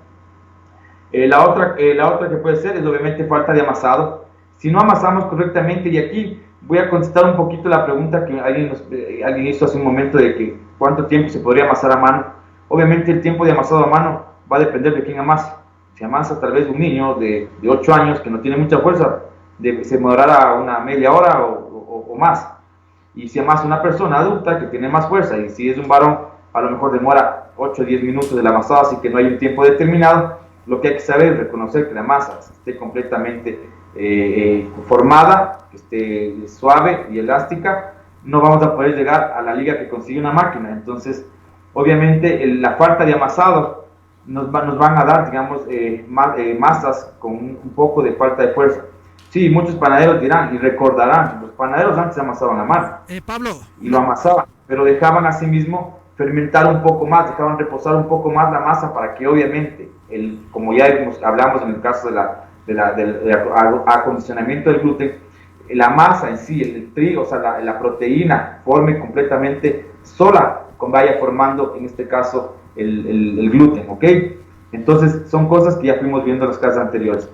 Speaker 3: La otra que puede ser es obviamente falta de amasado. Si no amasamos correctamente, y aquí voy a contestar un poquito la pregunta que alguien hizo hace un momento de que cuánto tiempo se podría amasar a mano. Obviamente el tiempo de amasado a mano va a depender de quién amasa. Si amasa tal vez un niño de 8 años que no tiene mucha fuerza, se demorará una media hora o más. Y si amasa una persona adulta que tiene más fuerza, y si es un varón, a lo mejor demora 8 o 10 minutos del amasado, así que no hay un tiempo determinado. Lo que hay que saber es reconocer que la masa esté completamente formada, que esté suave y elástica. No vamos a poder llegar a la liga que consigue una máquina. Entonces, obviamente, la falta de amasado nos van a dar, digamos, masas con un poco de falta de fuerza. Sí, muchos panaderos dirán y recordarán, los panaderos antes amasaban a mano.
Speaker 4: Pablo. Y
Speaker 3: lo amasaban, pero dejaban a sí mismo fermentar un poco más, dejaban reposar un poco más la masa para que obviamente, como ya hablamos en el caso del acondicionamiento del gluten, la masa en sí, el trigo, o sea, la proteína, forme completamente sola, vaya formando en este caso el gluten, ¿ok? Entonces son cosas que ya fuimos viendo en las clases anteriores.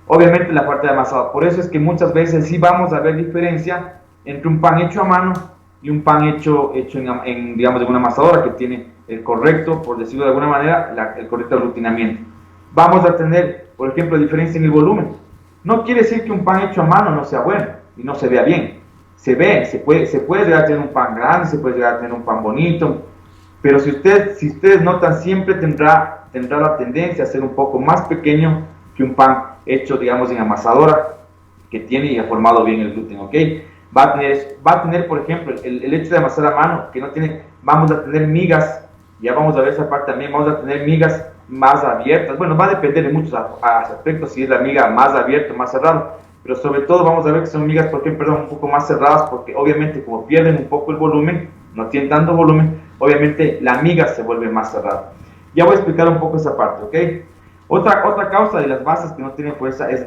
Speaker 3: Obviamente la falta de amasado, por eso es que muchas veces sí vamos a ver diferencia entre un pan hecho a mano y un pan hecho digamos, en una amasadora que tiene el correcto, por decirlo de alguna manera, el correcto aglutinamiento. Vamos a tener, por ejemplo, diferencia en el volumen. No quiere decir que un pan hecho a mano no sea bueno y no se vea bien. Se puede llegar a tener un pan grande, se puede llegar a tener un pan bonito, pero si ustedes notan, siempre tendrá la tendencia a ser un poco más pequeño que un pan hecho, digamos, en amasadora, que tiene y ha formado bien el gluten, ¿ok? Va a tener, por ejemplo, el hecho de amasar a mano, que no tiene, vamos a tener migas, ya vamos a ver esa parte también, vamos a tener migas más abiertas. Bueno, va a depender de muchos aspectos, si es la miga más abierta o más cerrada, pero sobre todo vamos a ver que son migas, un poco más cerradas, porque obviamente como pierden un poco el volumen, no tienen tanto volumen, obviamente la miga se vuelve más cerrada. Ya voy a explicar un poco esa parte, ¿ok? Otra causa de las masas que no tienen fuerza es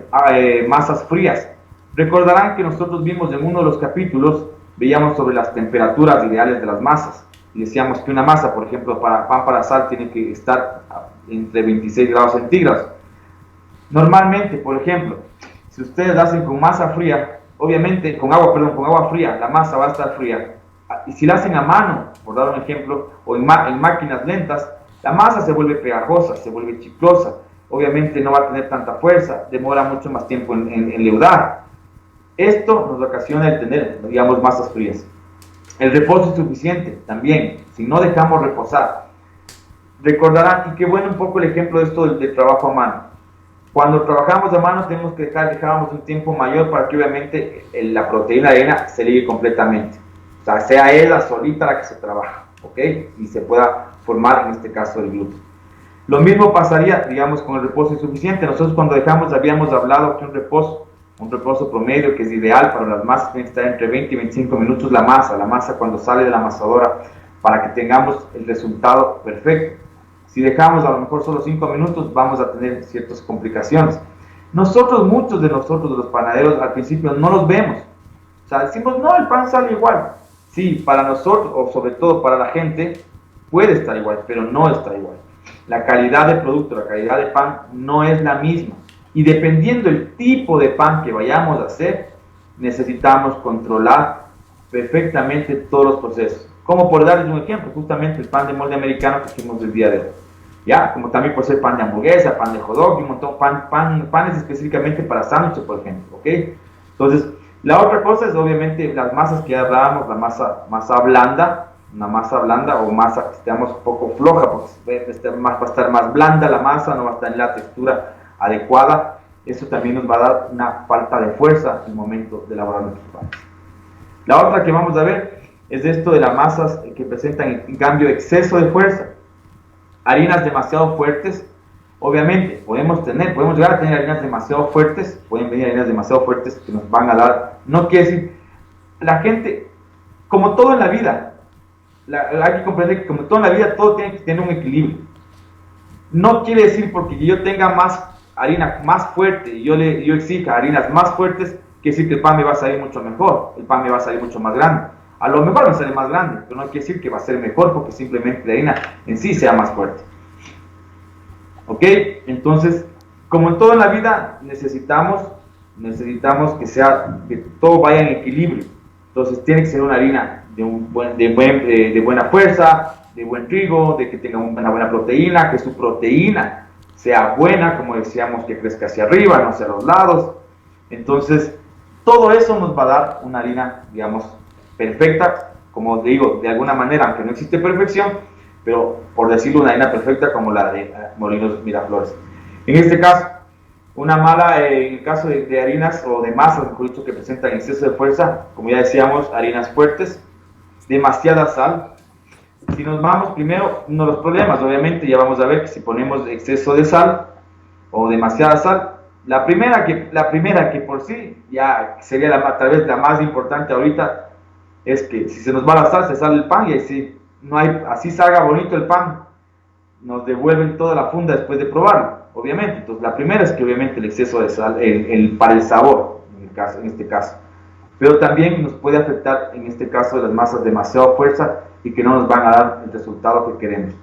Speaker 3: masas frías. Recordarán que nosotros vimos en uno de los capítulos, veíamos sobre las temperaturas ideales de las masas. Y decíamos que una masa, por ejemplo, pan para sal tiene que estar entre 26 grados centígrados. Normalmente, por ejemplo, si ustedes hacen con masa fría, obviamente con agua fría, la masa va a estar fría. Y si la hacen a mano, por dar un ejemplo, o en máquinas lentas, la masa se vuelve pegajosa, se vuelve chiclosa. Obviamente no va a tener tanta fuerza, demora mucho más tiempo en leudar. Esto nos ocasiona el tener, digamos, masas frías. El reposo es suficiente también, si no dejamos reposar. Recordarán, y qué bueno un poco el ejemplo de esto del trabajo a mano. Cuando trabajamos a mano tenemos que dejábamos un tiempo mayor para que obviamente la proteína de harina se ligue completamente. O sea, sea ella solita la que se trabaja, ¿ok? Y se pueda formar en este caso el gluten. Lo mismo pasaría, digamos, con el reposo insuficiente. Nosotros cuando dejamos, habíamos hablado que un reposo promedio que es ideal para las masas, tiene que estar entre 20 y 25 minutos la masa cuando sale de la amasadora, para que tengamos el resultado perfecto. Si dejamos a lo mejor solo 5 minutos, vamos a tener ciertas complicaciones. Muchos de nosotros, de los panaderos, al principio no los vemos. O sea, decimos, no, el pan sale igual. Sí, para nosotros, o sobre todo para la gente, puede estar igual, pero no está igual. La calidad del producto, la calidad de pan no es la misma. Y dependiendo del tipo de pan que vayamos a hacer, necesitamos controlar perfectamente todos los procesos. Como por darles un ejemplo, justamente el pan de molde americano que hicimos el día de hoy. ¿Ya? Como también puede ser pan de hamburguesa, pan de hot dog, y un montón, panes específicamente para sándwiches, por ejemplo. ¿Ok? Entonces, la otra cosa es obviamente las masas que ya hablábamos, la masa blanda, una masa blanda o masa que estemos un poco floja, porque va a estar más blanda la masa, no va a estar en la textura adecuada. Eso también nos va a dar una falta de fuerza en el momento de elaborar nuestros panes. La otra que vamos a ver es esto de las masas que presentan en cambio exceso de fuerza. Harinas demasiado fuertes, obviamente podemos llegar a tener harinas demasiado fuertes, pueden venir harinas demasiado fuertes que nos van a dar, no quiere decir, la gente, como todo en la vida, hay que comprender que como todo en la vida, todo tiene que tener un equilibrio. No quiere decir porque yo tenga más harina más fuerte y yo exija harinas más fuertes, quiere decir que el pan me va a salir mucho mejor, el pan me va a salir mucho más grande. A lo mejor me sale más grande, pero no quiere decir que va a ser mejor porque simplemente la harina en sí sea más fuerte. ¿Ok? Entonces, como en todo en la vida, necesitamos que todo vaya en equilibrio. Entonces, tiene que ser una harina de buena fuerza, de buen trigo, de que tenga una buena proteína, que su proteína sea buena, como decíamos, que crezca hacia arriba, no hacia los lados. Entonces, todo eso nos va a dar una harina, digamos, perfecta, como digo, de alguna manera, aunque no existe perfección, pero por decirlo, una harina perfecta como la de Molinos Miraflores. En este caso, en el caso de harinas o de masas, mejor dicho, que presentan exceso de fuerza, como ya decíamos, harinas fuertes, demasiada sal. Si nos vamos primero, uno de los problemas, obviamente, ya vamos a ver que si ponemos exceso de sal o demasiada sal, la primera que por sí ya sería tal vez la más importante ahorita, es que si se nos va la sal, se sale el pan, y así salga bonito el pan, nos devuelven toda la funda después de probarlo, obviamente. Entonces la primera es que obviamente el exceso de sal, para el sabor, en este caso, pero también nos puede afectar en este caso las masas demasiado fuerza y que no nos van a dar el resultado que queremos.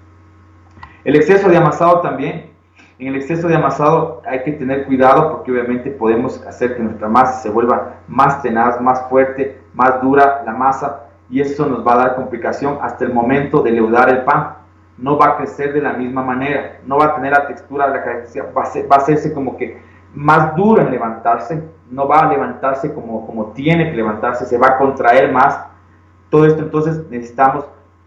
Speaker 3: El exceso de amasado también. En el exceso de amasado hay que tener cuidado porque obviamente podemos hacer que nuestra masa se vuelva más tenaz, más fuerte, más dura la masa, y eso nos va a dar complicación hasta el momento de leudar el pan. No va a crecer de la misma manera, no va a tener la textura, la característica, va a hacerse como que más duro en levantarse, no va a levantarse como tiene que levantarse, se va a contraer más. Todo esto, entonces necesitamos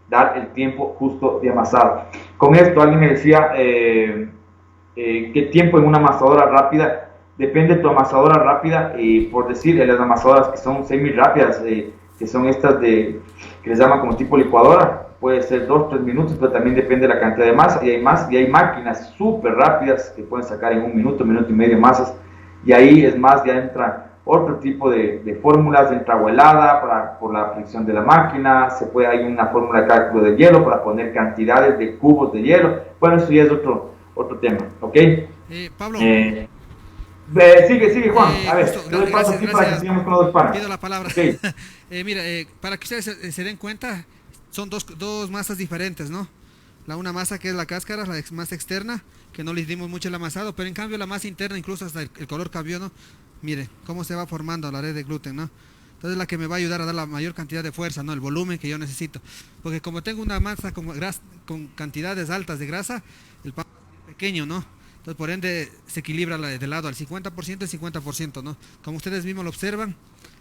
Speaker 3: dar el tiempo justo de amasado. Con esto alguien me decía qué tiempo en una amasadora rápida. Depende de tu amasadora rápida, por decir, las amasadoras que son semi rápidas, que son estas que les llaman como tipo licuadora, puede ser 2-3 minutos, pero también depende de la cantidad de masa, y hay máquinas súper rápidas que pueden sacar en un minuto y medio masas, y ahí es más, ya entra otro tipo de fórmulas, entra abuelada por la fricción de la máquina, hay una fórmula de cálculo de hielo para poner cantidades de cubos de hielo. Bueno, eso ya es otro tema, ¿ok?
Speaker 4: Pablo.
Speaker 3: Sigue Juan, a ver,
Speaker 4: justo,
Speaker 3: doy paso aquí para que sigamos con los dos panes.
Speaker 4: Pido la palabra.
Speaker 3: Okay.
Speaker 4: Mira, para que ustedes se den cuenta, son dos masas diferentes, ¿no? una masa que es la cáscara, masa externa, que no le dimos mucho el amasado, pero en cambio la masa interna, incluso hasta el color cambió, ¿no? Mire cómo se va formando la red de gluten, ¿no? Entonces la que me va a ayudar a dar la mayor cantidad de fuerza, ¿no? El volumen que yo necesito. Porque como tengo una masa con cantidades altas de grasa, el pan es pequeño, ¿no? Entonces por ende se equilibra de lado al 50% y 50%, ¿no? Como ustedes mismos lo observan,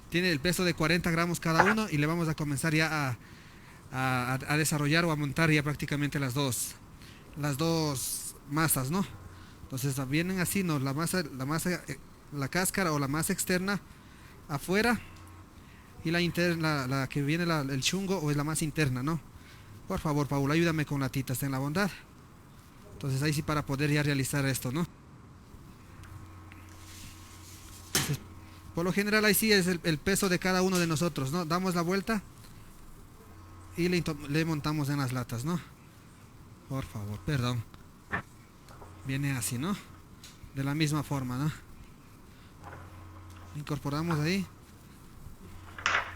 Speaker 4: tiene el peso de 40 gramos cada uno y le vamos a comenzar ya a desarrollar o a montar ya prácticamente las dos masas, ¿no? Entonces vienen así, ¿no? La cáscara o la masa externa afuera y la interna, la que viene el chungo o es la masa interna, ¿no? Por favor, Paul, ayúdame con la tita, está en la bondad. Entonces ahí sí para poder ya realizar esto, ¿no? Entonces, por lo general ahí sí es el peso de cada uno de nosotros, ¿no? Damos la vuelta y le montamos en las latas, ¿no? Por favor, perdón. Viene así, ¿no? De la misma forma, ¿no? Incorporamos ahí.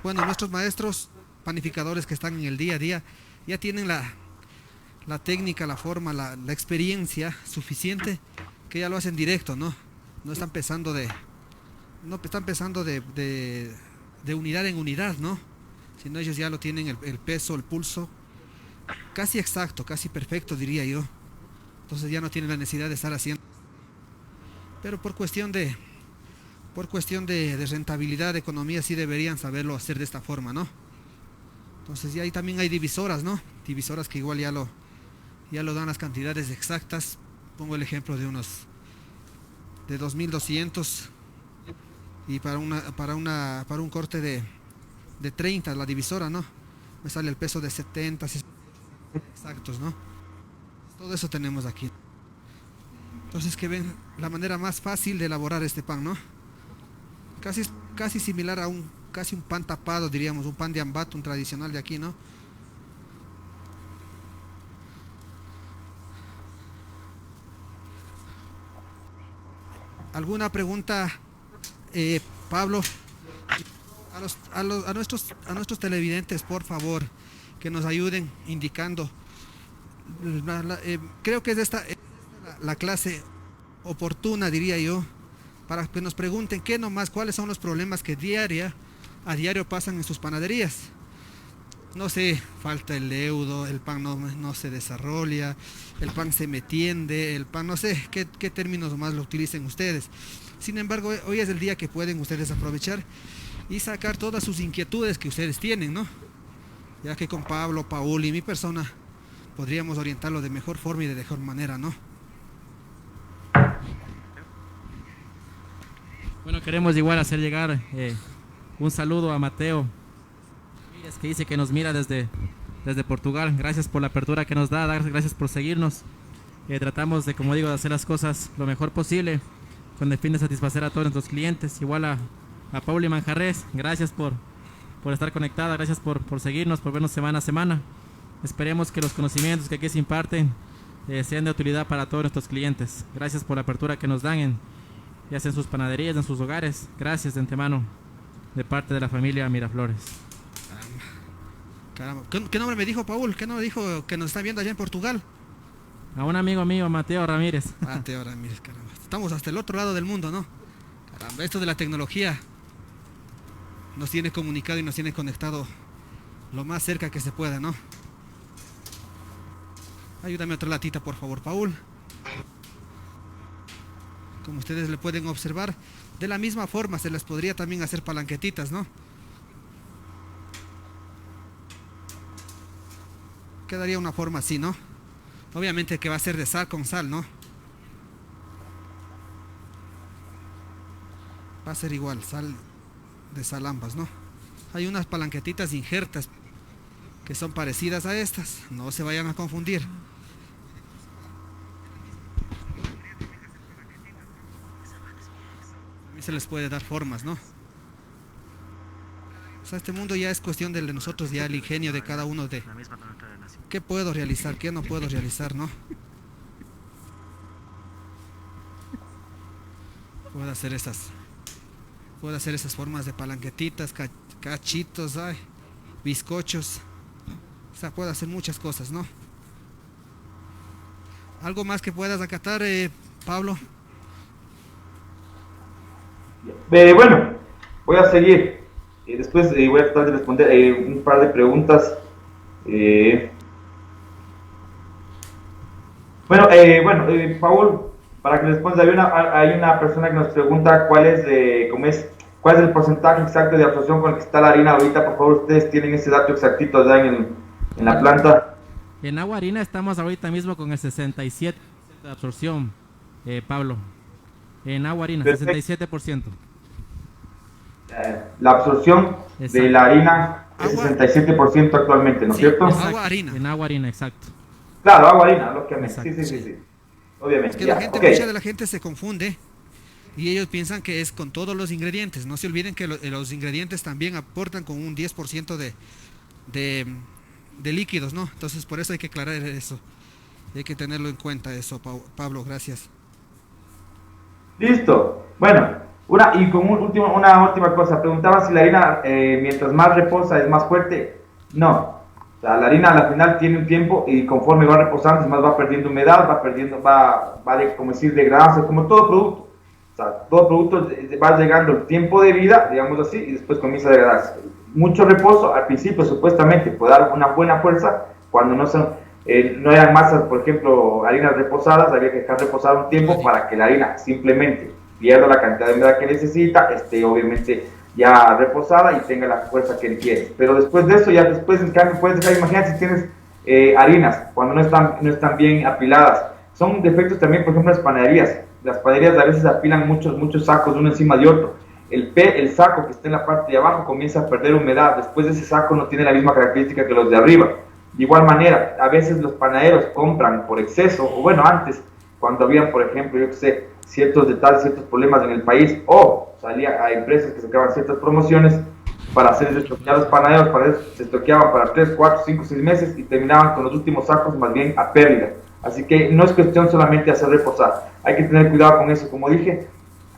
Speaker 4: Bueno, nuestros maestros panificadores que están en el día a día ya tienen la técnica, la forma, la experiencia suficiente que ya lo hacen directo, ¿no? No están pesando de unidad en unidad, ¿no? Sino ellos ya lo tienen el peso, el pulso casi exacto, casi perfecto, diría yo. Entonces ya no tienen la necesidad de estar haciendo. Pero por cuestión de rentabilidad, de economía, sí deberían saberlo hacer de esta forma, ¿no? Entonces ya ahí también hay divisoras, ¿no? Divisoras que igual ya lo dan las cantidades exactas. Pongo el ejemplo de 2200 y para un corte de 30 la divisora, ¿no? Me sale el peso de 70 exactos, ¿no? Todo eso tenemos aquí. Entonces que ven la manera más fácil de elaborar este pan, ¿no? Casi similar a casi un pan tapado, diríamos, un pan de ambato, un tradicional de aquí, ¿no? ¿Alguna pregunta, Pablo? A nuestros televidentes, por favor, que nos ayuden indicando. Creo que es esta la clase oportuna, diría yo, para que nos pregunten cuáles son los problemas que a diario pasan en sus panaderías. No sé, falta el leudo, el pan no se desarrolla, el pan se me tiende, el pan, no sé qué términos más lo utilicen ustedes. Sin embargo, hoy es el día que pueden ustedes aprovechar y sacar todas sus inquietudes que ustedes tienen, ¿no? Ya que con Pablo, Paul y mi persona podríamos orientarlo de mejor forma y de mejor manera, ¿no?
Speaker 2: Bueno, queremos igual hacer llegar un saludo a Mateo, que dice que nos mira desde Portugal. Gracias por la apertura que nos da, gracias por seguirnos. Tratamos de, como digo, de hacer las cosas lo mejor posible con el fin de satisfacer a todos nuestros clientes. Igual a Pauli Manjarres, gracias por estar conectada, gracias por seguirnos, por vernos semana a semana. Esperemos que los conocimientos que aquí se imparten sean de utilidad para todos nuestros clientes. Gracias por la apertura que nos dan ya sea en sus panaderías, en sus hogares. Gracias de antemano de parte de la familia Miraflores.
Speaker 4: Caramba. ¿Qué nombre me dijo, Paul? ¿Qué nombre dijo que nos está viendo allá en Portugal?
Speaker 2: A un amigo mío, Mateo Ramírez.
Speaker 4: Mateo Ramírez, caramba. Estamos hasta el otro lado del mundo, ¿no? Caramba, esto de la tecnología nos tiene comunicado y nos tiene conectado lo más cerca que se pueda, ¿no? Ayúdame otra latita, por favor, Paul. Como ustedes le pueden observar, de la misma forma se les podría también hacer palanquetitas, ¿no? Quedaría una forma así, ¿no? Obviamente que va a ser de sal con sal, ¿no? Va a ser igual, sal de sal ambas, ¿no? Hay unas palanquetitas injertas que son parecidas a estas, no se vayan a confundir. También se les puede dar formas, ¿no? O sea, este mundo ya es cuestión de nosotros, ya el ingenio de cada uno de qué puedo realizar, qué no puedo realizar, ¿no? Puedo hacer esas formas de palanquetitas, cachitos, bizcochos. O sea, puedo hacer muchas cosas, ¿no? ¿Algo más que puedas acatar, Pablo?
Speaker 3: Bueno, voy a seguir. Después voy a tratar de responder un par de preguntas. Paul, para que respondas, hay una persona que nos pregunta cuál es el porcentaje exacto de absorción con el que está la harina ahorita. Por favor, ustedes tienen ese dato exactito allá en la planta.
Speaker 2: En agua harina estamos ahorita mismo con el 67% de absorción, Pablo. En agua harina,
Speaker 3: Perfecto.
Speaker 2: 67%.
Speaker 3: La absorción de la harina es 67% actualmente, ¿no es cierto?
Speaker 2: Exacto.
Speaker 4: Agua harina.
Speaker 2: En agua harina, exacto.
Speaker 3: Claro, agua harina, lógicamente.
Speaker 2: Exacto.
Speaker 3: Sí. Obviamente.
Speaker 4: Es que
Speaker 3: ya,
Speaker 4: mucha de la gente se confunde y ellos piensan que es con todos los ingredientes. No se olviden que los ingredientes también aportan con un 10% de líquidos, ¿no? Entonces por eso hay que aclarar eso. Hay que tenerlo en cuenta eso, Pablo, gracias.
Speaker 3: Listo. Bueno, una última cosa. Preguntaba si la harina, mientras más reposa, es más fuerte. No. O sea, la harina al final tiene un tiempo y conforme va reposando, más va perdiendo humedad, como decir, degradándose, como todo producto. O sea, todo producto va llegando el tiempo de vida, digamos así, y después comienza a degradarse. Mucho reposo, al principio supuestamente puede dar una buena fuerza, cuando no eran masas, por ejemplo, harinas reposadas, había que dejar reposar un tiempo para que la harina simplemente pierda la cantidad de humedad que necesita, esté obviamente ya reposada y tenga la fuerza que quiere. Pero después de eso, en cambio, puedes dejar, imagínate si tienes harinas, cuando no están bien apiladas. Son defectos también, por ejemplo, las panaderías. Las panaderías a veces apilan muchos sacos uno encima de otro. El saco que está en la parte de abajo comienza a perder humedad. Después de ese saco no tiene la misma característica que los de arriba. De igual manera, a veces los panaderos compran por exceso, o bueno, antes, cuando habían, por ejemplo, ciertos detalles, ciertos problemas en el país, o salía a empresas que sacaban ciertas promociones para hacer estoquear los panaderos, para eso se estoqueaban para 3, 4, 5, 6 meses y terminaban con los últimos sacos más bien a pérdida. Así que no es cuestión solamente de hacer reposar, hay que tener cuidado con eso, como dije.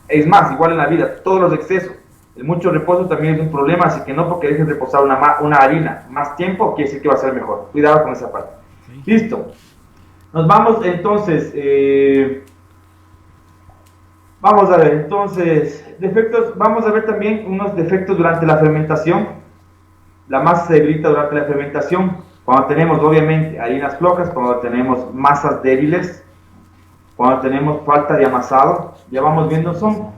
Speaker 3: Es más, igual en la vida, todos los excesos, el mucho reposo también es un problema, así que no porque dejes reposar una harina más tiempo, quiere decir que va a ser mejor. Cuidado con esa parte. Sí. Listo. Nos vamos entonces, vamos a ver, entonces, defectos, vamos a ver también unos defectos durante la fermentación. La masa se debilita durante la fermentación, cuando tenemos obviamente harinas flojas, cuando tenemos masas débiles, cuando tenemos falta de amasado. Ya vamos viendo, son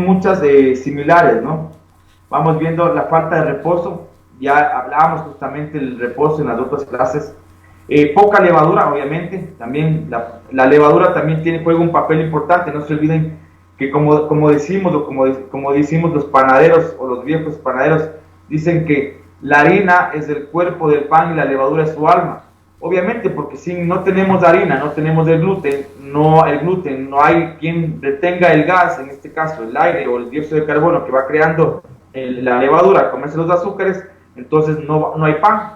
Speaker 3: muchas similares, ¿no? Vamos viendo la falta de reposo, ya hablábamos justamente del reposo en las otras clases. Poca levadura, obviamente, también la levadura también juega un papel importante. No se olviden que como decimos los panaderos o los viejos panaderos, dicen que la harina es el cuerpo del pan y la levadura es su alma. Obviamente, porque si no tenemos harina, no tenemos el gluten, no hay quien retenga el gas, en este caso el aire o el dióxido de carbono que va creando la levadura al comerse los azúcares, entonces no hay pan.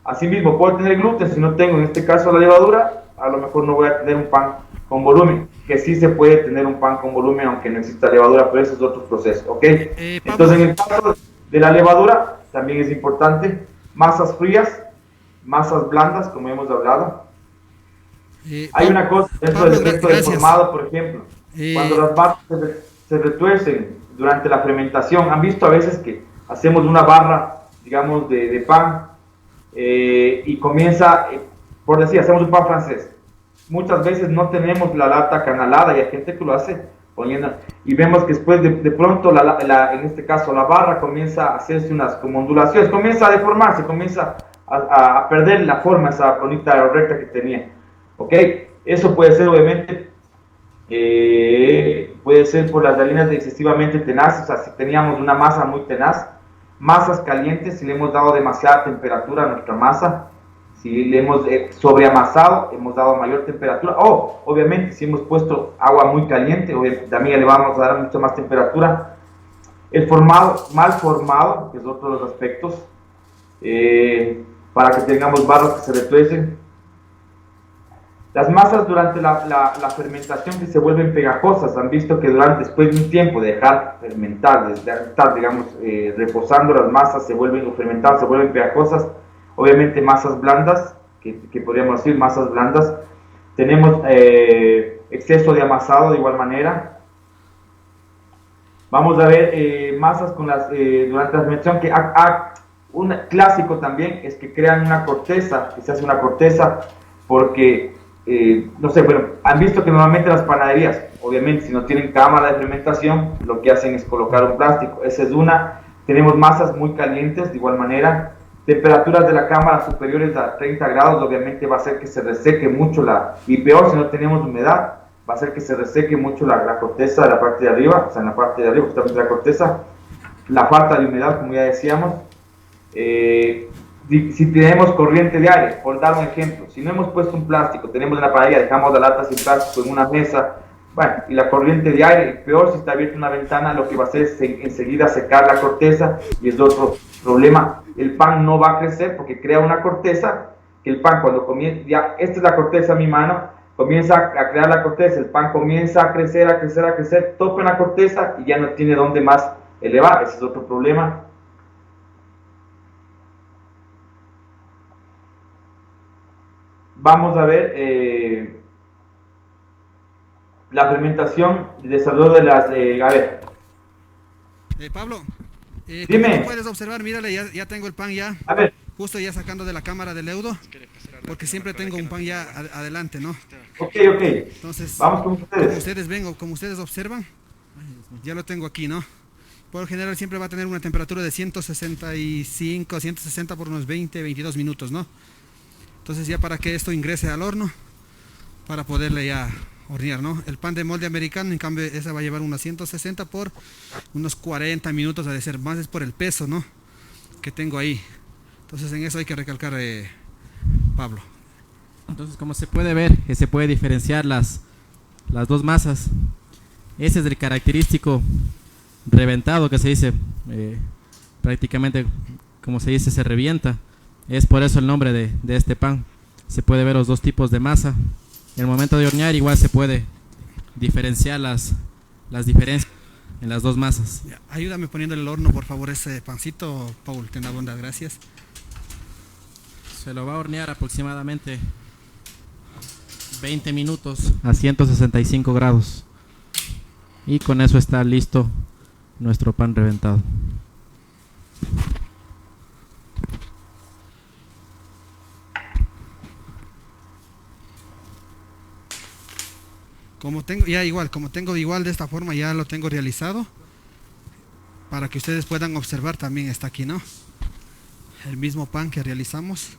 Speaker 3: Asimismo, puedo tener gluten, si no tengo en este caso la levadura, a lo mejor no voy a tener un pan con volumen, que sí se puede tener un pan con volumen aunque no exista levadura, pero eso es otro proceso, ¿ok? Entonces, en el caso de la levadura, también es importante, masas frías, masas blandas, como hemos hablado. Hay una cosa, dentro del efecto deformado, por ejemplo, cuando las barras se retuercen durante la fermentación. Han visto a veces que hacemos una barra, digamos, de pan y comienza, por decir, hacemos un pan francés. Muchas veces no tenemos la lata canalada y hay gente que lo hace poniendo, y vemos que después de pronto, en este caso, la barra comienza a hacerse unas como ondulaciones, comienza a deformarse, comienza a perder la forma, esa bonita recta que tenía. ¿Ok? Eso puede ser, obviamente, puede ser por las harinas excesivamente tenaces. O sea, si teníamos una masa muy tenaz, masas calientes, si le hemos dado demasiada temperatura a nuestra masa, si le hemos sobreamasado, hemos dado mayor temperatura, o obviamente si hemos puesto agua muy caliente, también le vamos a dar mucha más temperatura. El formado, mal formado, que es otro de los aspectos, para que tengamos barras que se retuercen. Las masas durante la fermentación que se vuelven pegajosas, han visto que después de un tiempo de dejar fermentar, de estar, digamos, reposando las masas, se vuelven pegajosas. Obviamente masas blandas, que podríamos decir masas blandas, Tenemos exceso de amasado de igual manera. Vamos a ver masas con durante la fermentación, que un clásico también es que crean una corteza, que se hace una corteza porque, no sé, bueno, han visto que normalmente las panaderías, obviamente si no tienen cámara de fermentación, lo que hacen es colocar un plástico. Esa es una. Tenemos masas muy calientes de igual manera. Temperaturas de la cámara superiores a 30 grados, obviamente va a hacer que se reseque mucho y peor si no tenemos humedad, va a hacer que se reseque mucho la corteza de la parte de arriba, o sea, en la parte de arriba, justamente la corteza. La falta de humedad, como ya decíamos. Si tenemos corriente de aire, por dar un ejemplo, si no hemos puesto un plástico, tenemos en la panadería, dejamos la lata sin plástico en una mesa, bueno, y la corriente de aire, peor si está abierta una ventana, lo que va a hacer es enseguida secar la corteza, y es otro problema. El pan no va a crecer porque crea una corteza, que el pan cuando comienza, ya, esta es la corteza en mi mano, comienza a crear la corteza, el pan comienza a crecer, topa en la corteza y ya no tiene dónde más elevar. Ese es otro problema. Vamos a ver la fermentación y desarrollo de las... a ver.
Speaker 4: Pablo,
Speaker 3: Dime.
Speaker 4: como puedes observar, mírale, ya tengo el pan ya.
Speaker 3: A ver.
Speaker 4: Justo ya sacando de la cámara del Eudo, porque siempre tengo un pan ya adelante, ¿no?
Speaker 3: Ok.
Speaker 4: Entonces,
Speaker 3: vamos con ustedes.
Speaker 4: Como ustedes observan, ya lo tengo aquí, ¿no? Por lo general siempre va a tener una temperatura de 165, 160 por unos 20, 22 minutos, ¿no? Entonces ya para que esto ingrese al horno, para poderle ya hornear, ¿no? El pan de molde americano, en cambio, esa va a llevar unos 160 por unos 40 minutos, a decir, más es por el peso, ¿no? Que tengo ahí. Entonces en eso hay que recalcar, Pablo.
Speaker 2: Entonces, como se puede ver, que se puede diferenciar las dos masas. Ese es el característico reventado que se dice, prácticamente, como se dice, se revienta. Es por eso el nombre de este pan. Se puede ver los dos tipos de masa. En el momento de hornear igual se puede diferenciar las diferencias en las dos masas.
Speaker 4: Ayúdame poniéndole el horno, por favor, ese pancito, Paul, ten la bondad, gracias.
Speaker 2: Se lo va a hornear aproximadamente 20 minutos a 165 grados. Y con eso está listo nuestro pan reventado.
Speaker 4: Como tengo igual de esta forma, ya lo tengo realizado, para que ustedes puedan observar, también está aquí, ¿no? El mismo pan que realizamos.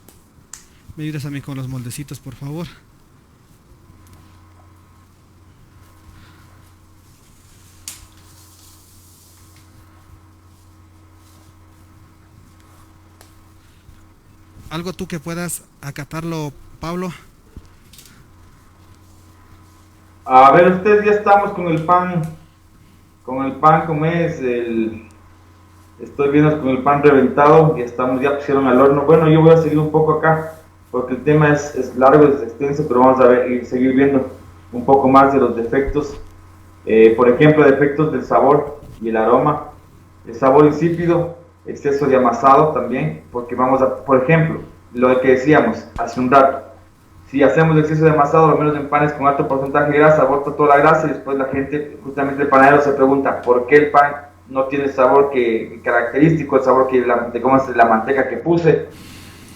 Speaker 4: Me ayudas a mí con los moldecitos, por favor. ¿Algo tú que puedas acatarlo, Pablo?
Speaker 3: A ver, ustedes ya estamos con el pan, como es estoy viendo con el pan reventado, ya pusieron al horno. Bueno, yo voy a seguir un poco acá, porque el tema es largo, es extenso, pero vamos a ver y seguir viendo un poco más de los defectos. Por ejemplo, defectos del sabor y el aroma. El sabor insípido, exceso de amasado también, porque por ejemplo, lo que decíamos hace un rato, si hacemos exceso de amasado, al menos en panes con alto porcentaje de grasa, bota toda la grasa y después la gente, justamente el panadero, se pregunta ¿por qué el pan no tiene el sabor característico, el sabor de cómo es la manteca que puse?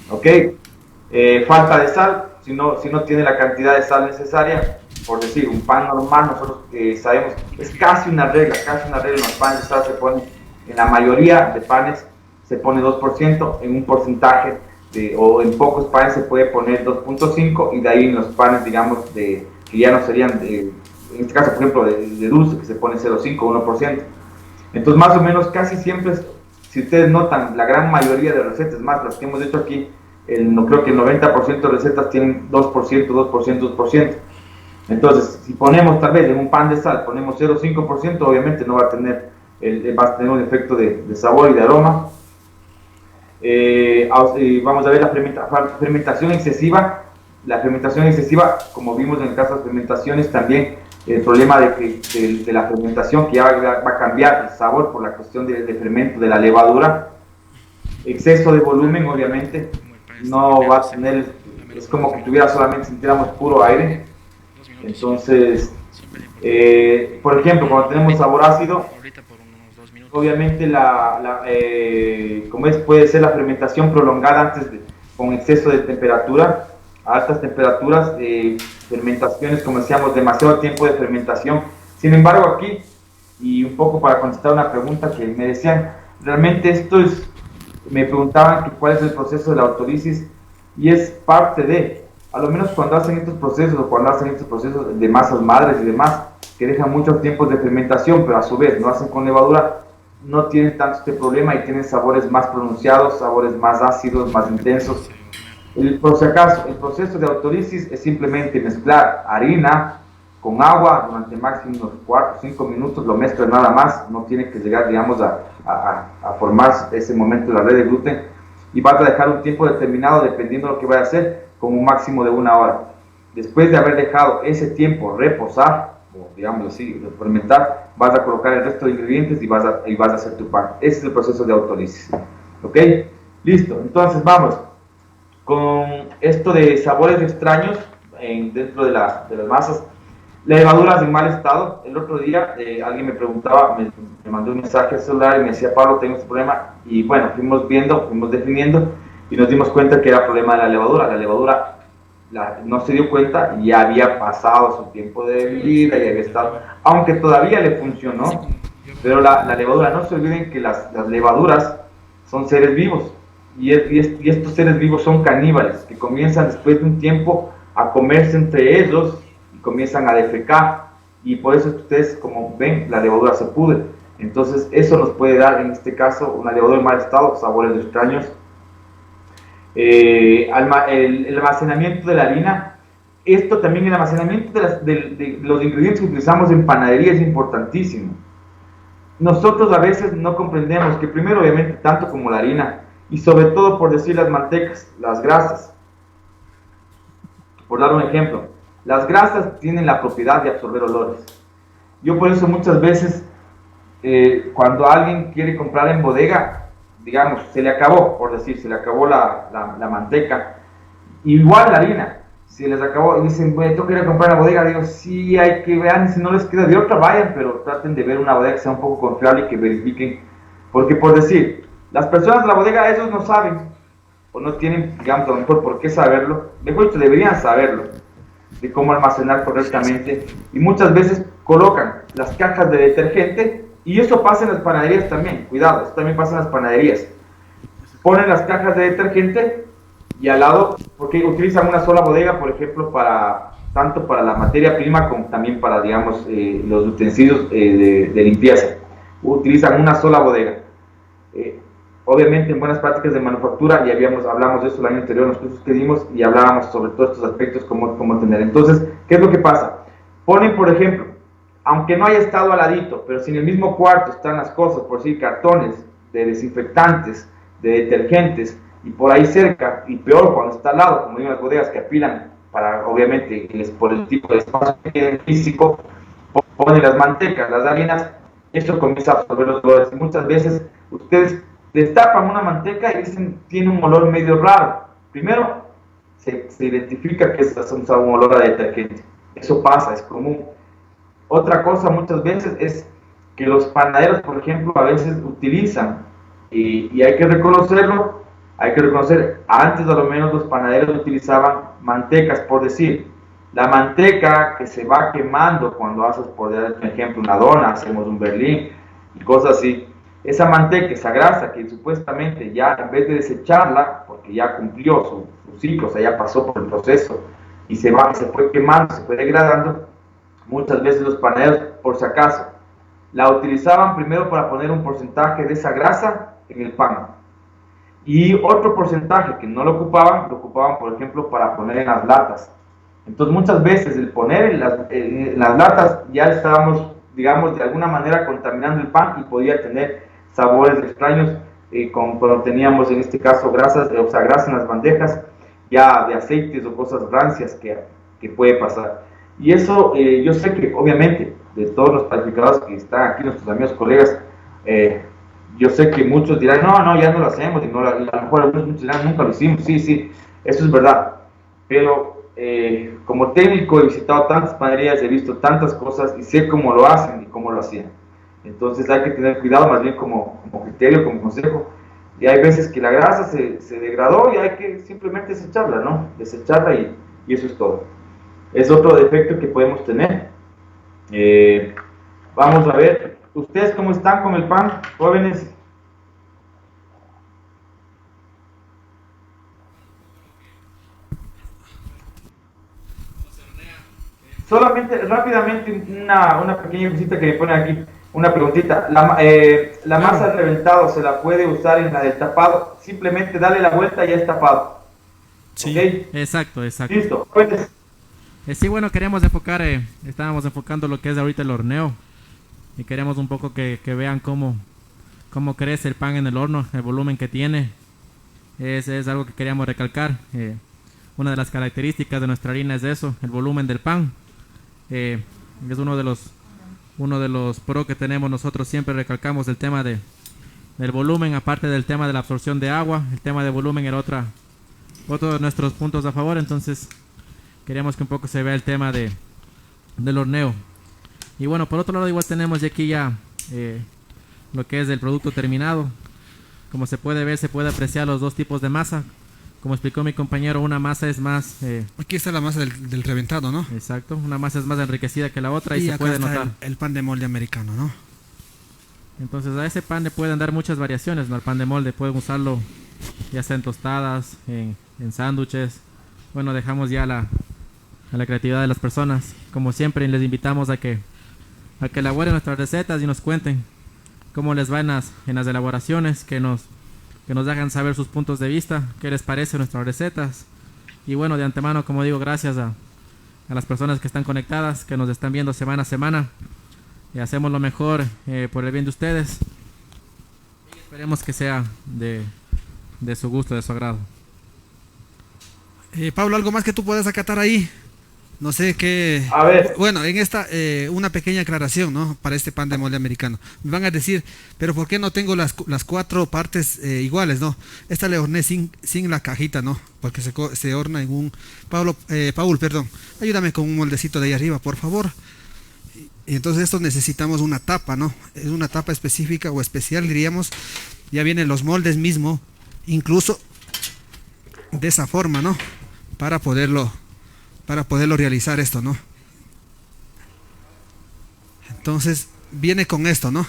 Speaker 3: ¿Ok? Falta de sal, si no tiene la cantidad de sal necesaria. Por decir, un pan normal, nosotros sabemos, es casi una regla, en los panes de sal se pone, en la mayoría de panes se pone 2%, en un porcentaje o en pocos panes se puede poner 2.5, y de ahí en los panes, digamos, que ya no serían, en este caso, por ejemplo, de dulce, que se pone 0.5 o 1%. Entonces, más o menos, casi siempre, si ustedes notan, la gran mayoría de recetas, más las que hemos hecho aquí, no creo que el 90% de recetas tienen 2%. Entonces, si ponemos tal vez en un pan de sal, ponemos 0.5%, obviamente no va a tener, va a tener un efecto de sabor y de aroma. Vamos a ver la fermentación excesiva. La fermentación excesiva, como vimos en el caso de las fermentaciones, también el problema de la fermentación, que ya va a cambiar el sabor por la cuestión de fermento de la levadura. Exceso de volumen, obviamente, no va a tener es como que solamente sintiéramos puro aire. Entonces, por ejemplo, cuando tenemos sabor ácido, obviamente puede ser la fermentación prolongada con exceso de temperatura, a altas temperaturas, fermentaciones, como decíamos, demasiado tiempo de fermentación. Sin embargo, aquí, y un poco para contestar una pregunta que me decían, realmente me preguntaban cuál es el proceso de la autólisis, y es parte a lo menos cuando hacen estos procesos, o cuando hacen estos procesos de masas madres y demás, que dejan muchos tiempos de fermentación, pero a su vez no hacen con levadura, no tienen tanto este problema y tienen sabores más pronunciados, sabores más ácidos, más intensos. Por si acaso, el proceso de autólisis es simplemente mezclar harina con agua durante máximo unos 4 o 5 minutos, lo mezclas nada más, no tiene que llegar, digamos, a formarse ese momento la red de gluten, y vas a dejar un tiempo determinado, dependiendo de lo que vaya a hacer, como un máximo de 1 hora. Después de haber dejado ese tiempo reposar, o digamos así, fermentar, vas a colocar el resto de ingredientes y vas a hacer tu pan. Ese es el proceso de autólisis. ¿Ok? Listo. Entonces vamos con esto de sabores extraños dentro de las masas. Levaduras en mal estado. El otro día alguien me preguntaba, me mandó un mensaje al celular y me decía: Pablo, tengo este problema. Y bueno, fuimos definiendo y nos dimos cuenta que era problema de la levadura. La levadura no se dio cuenta y ya había pasado su tiempo de vida y había estado, aunque todavía le funcionó, pero la levadura, no se olviden que las levaduras son seres vivos, y estos seres vivos son caníbales, que comienzan después de un tiempo a comerse entre ellos y comienzan a defecar, y por eso ustedes, como ven, la levadura se pudre. Entonces eso nos puede dar, en este caso, una levadura en mal estado, sabores extraños. El almacenamiento de la harina, esto también, el almacenamiento de los ingredientes que utilizamos en panadería es importantísimo. Nosotros a veces no comprendemos que primero, obviamente, tanto como la harina, y sobre todo, por decir, las mantecas, las grasas, por dar un ejemplo, las grasas tienen la propiedad de absorber olores. Yo por eso muchas veces, cuando alguien quiere comprar en bodega, digamos, se le acabó, por decir, se le acabó la manteca, igual la harina, se les acabó, y dicen: bueno, tengo que ir a comprar en la bodega. Digo: sí, hay que ver, si no les queda de otra, vayan, pero traten de ver una bodega que sea un poco confiable y que verifiquen, porque, por decir, las personas de la bodega, ellos no saben, o no tienen, digamos, a lo mejor por qué saberlo, mejor dicho, deberían saberlo, de cómo almacenar correctamente, y muchas veces colocan las cajas de detergente. Y eso pasa en las panaderías también, cuidado, eso también pasa en las panaderías. Ponen las cajas de detergente y al lado, porque utilizan una sola bodega, por ejemplo, tanto para la materia prima como también para, digamos, los utensilios de limpieza. Utilizan una sola bodega. Obviamente, en buenas prácticas de manufactura, y hablamos de eso el año anterior en los cursos que dimos, y hablábamos sobre todos estos aspectos, cómo tener. Entonces, ¿qué es lo que pasa? Ponen, por ejemplo, aunque no haya estado al ladito, pero si en el mismo cuarto están las cosas, por decir, cartones de desinfectantes, de detergentes, y por ahí cerca, y peor cuando está al lado, como digo, las bodegas que apilan para, obviamente, por el tipo de espacio físico, ponen las mantecas, las harinas, esto comienza a absorber los olores. Muchas veces ustedes destapan una manteca y dicen: tiene un olor medio raro. Primero, se identifica que es un olor a detergente. Eso pasa, es común. Otra cosa muchas veces es que los panaderos, por ejemplo, a veces utilizan, y hay que reconocerlo, antes a lo menos los panaderos utilizaban mantecas, por decir, la manteca que se va quemando cuando haces, por ejemplo, una dona, hacemos un berlín y cosas así. Esa manteca, esa grasa que supuestamente ya, en vez de desecharla, porque ya cumplió su ciclo, o sea, ya pasó por el proceso, y se fue quemando, se fue degradando, muchas veces los panaderos, por si acaso, la utilizaban primero para poner un porcentaje de esa grasa en el pan, y otro porcentaje que no lo ocupaban, por ejemplo, para poner en las latas. Entonces muchas veces el poner en las latas ya estábamos, digamos, de alguna manera contaminando el pan, y podía tener sabores extraños, cuando teníamos en este caso grasa en las bandejas, ya de aceites o cosas rancias que puede pasar. Y eso, yo sé que obviamente de todos los calificados que están aquí, nuestros amigos, colegas, yo sé que muchos dirán: no, ya no lo hacemos, y a lo mejor muchos dirán: nunca lo hicimos. Sí, eso es verdad, pero como técnico he visitado tantas panaderías, he visto tantas cosas y sé cómo lo hacen y cómo lo hacían. Entonces hay que tener cuidado, más bien como criterio, como consejo. Y hay veces que la grasa se degradó y hay que simplemente desecharla, ¿no? Desecharla y eso es todo. Es otro defecto que podemos tener. Vamos a ver, ¿ustedes cómo están con el pan, jóvenes? Solamente, rápidamente, una pequeña cosita que me ponen aquí, una preguntita. La masa del reventado se la puede usar en la del tapado, simplemente darle la vuelta y ya es tapado.
Speaker 4: Sí.
Speaker 3: ¿Okay?
Speaker 2: Exacto.
Speaker 3: Listo. Pues,
Speaker 2: Sí, bueno, queríamos enfocar, estábamos enfocando lo que es ahorita el horneo. Y queremos un poco que vean cómo crece el pan en el horno, el volumen que tiene. Es algo que queríamos recalcar. Una de las características de nuestra harina es eso, el volumen del pan. Es uno de los pro que tenemos nosotros, siempre recalcamos el tema del volumen, aparte del tema de la absorción de agua. El tema de volumen era otro de nuestros puntos a favor, entonces queríamos que un poco se vea el tema del horneo. Y bueno, por otro lado igual tenemos aquí ya lo que es el producto terminado. Como se puede ver, se puede apreciar los dos tipos de masa. Como explicó mi compañero, una masa es más...
Speaker 4: Aquí está la masa del reventado, ¿no?
Speaker 2: Exacto, una masa es más enriquecida que la otra y se
Speaker 4: acá
Speaker 2: puede
Speaker 4: está
Speaker 2: notar.
Speaker 4: el pan de molde americano, ¿no?
Speaker 2: Entonces a ese pan le pueden dar muchas variaciones, ¿no? El pan de molde pueden usarlo ya sea en tostadas, en sándwiches. Bueno, dejamos ya a la creatividad de las personas. Como siempre, les invitamos a que elaboren nuestras recetas y nos cuenten cómo les va en las elaboraciones, que nos hagan saber sus puntos de vista, qué les parece nuestras recetas. Y bueno, de antemano, como digo, gracias a las personas que están conectadas, que nos están viendo semana a semana. Y hacemos lo mejor por el bien de ustedes. Y esperemos que sea de su gusto, de su agrado.
Speaker 4: Pablo, ¿algo más que tú puedas acatar ahí? No sé qué...
Speaker 3: A ver.
Speaker 4: Bueno, en esta, una pequeña aclaración, ¿no? Para este pan de molde americano. Me van a decir, pero ¿por qué no tengo las cuatro partes iguales, no? Esta le horneé sin la cajita, ¿no? Porque se horna en un... Paul, perdón. Ayúdame con un moldecito de ahí arriba, por favor. Y entonces esto necesitamos una tapa, ¿no? Es una tapa específica o especial, diríamos. Ya vienen los moldes mismo, incluso de esa forma, ¿no? Para poderlo realizar esto, ¿no? Entonces viene con esto, ¿no?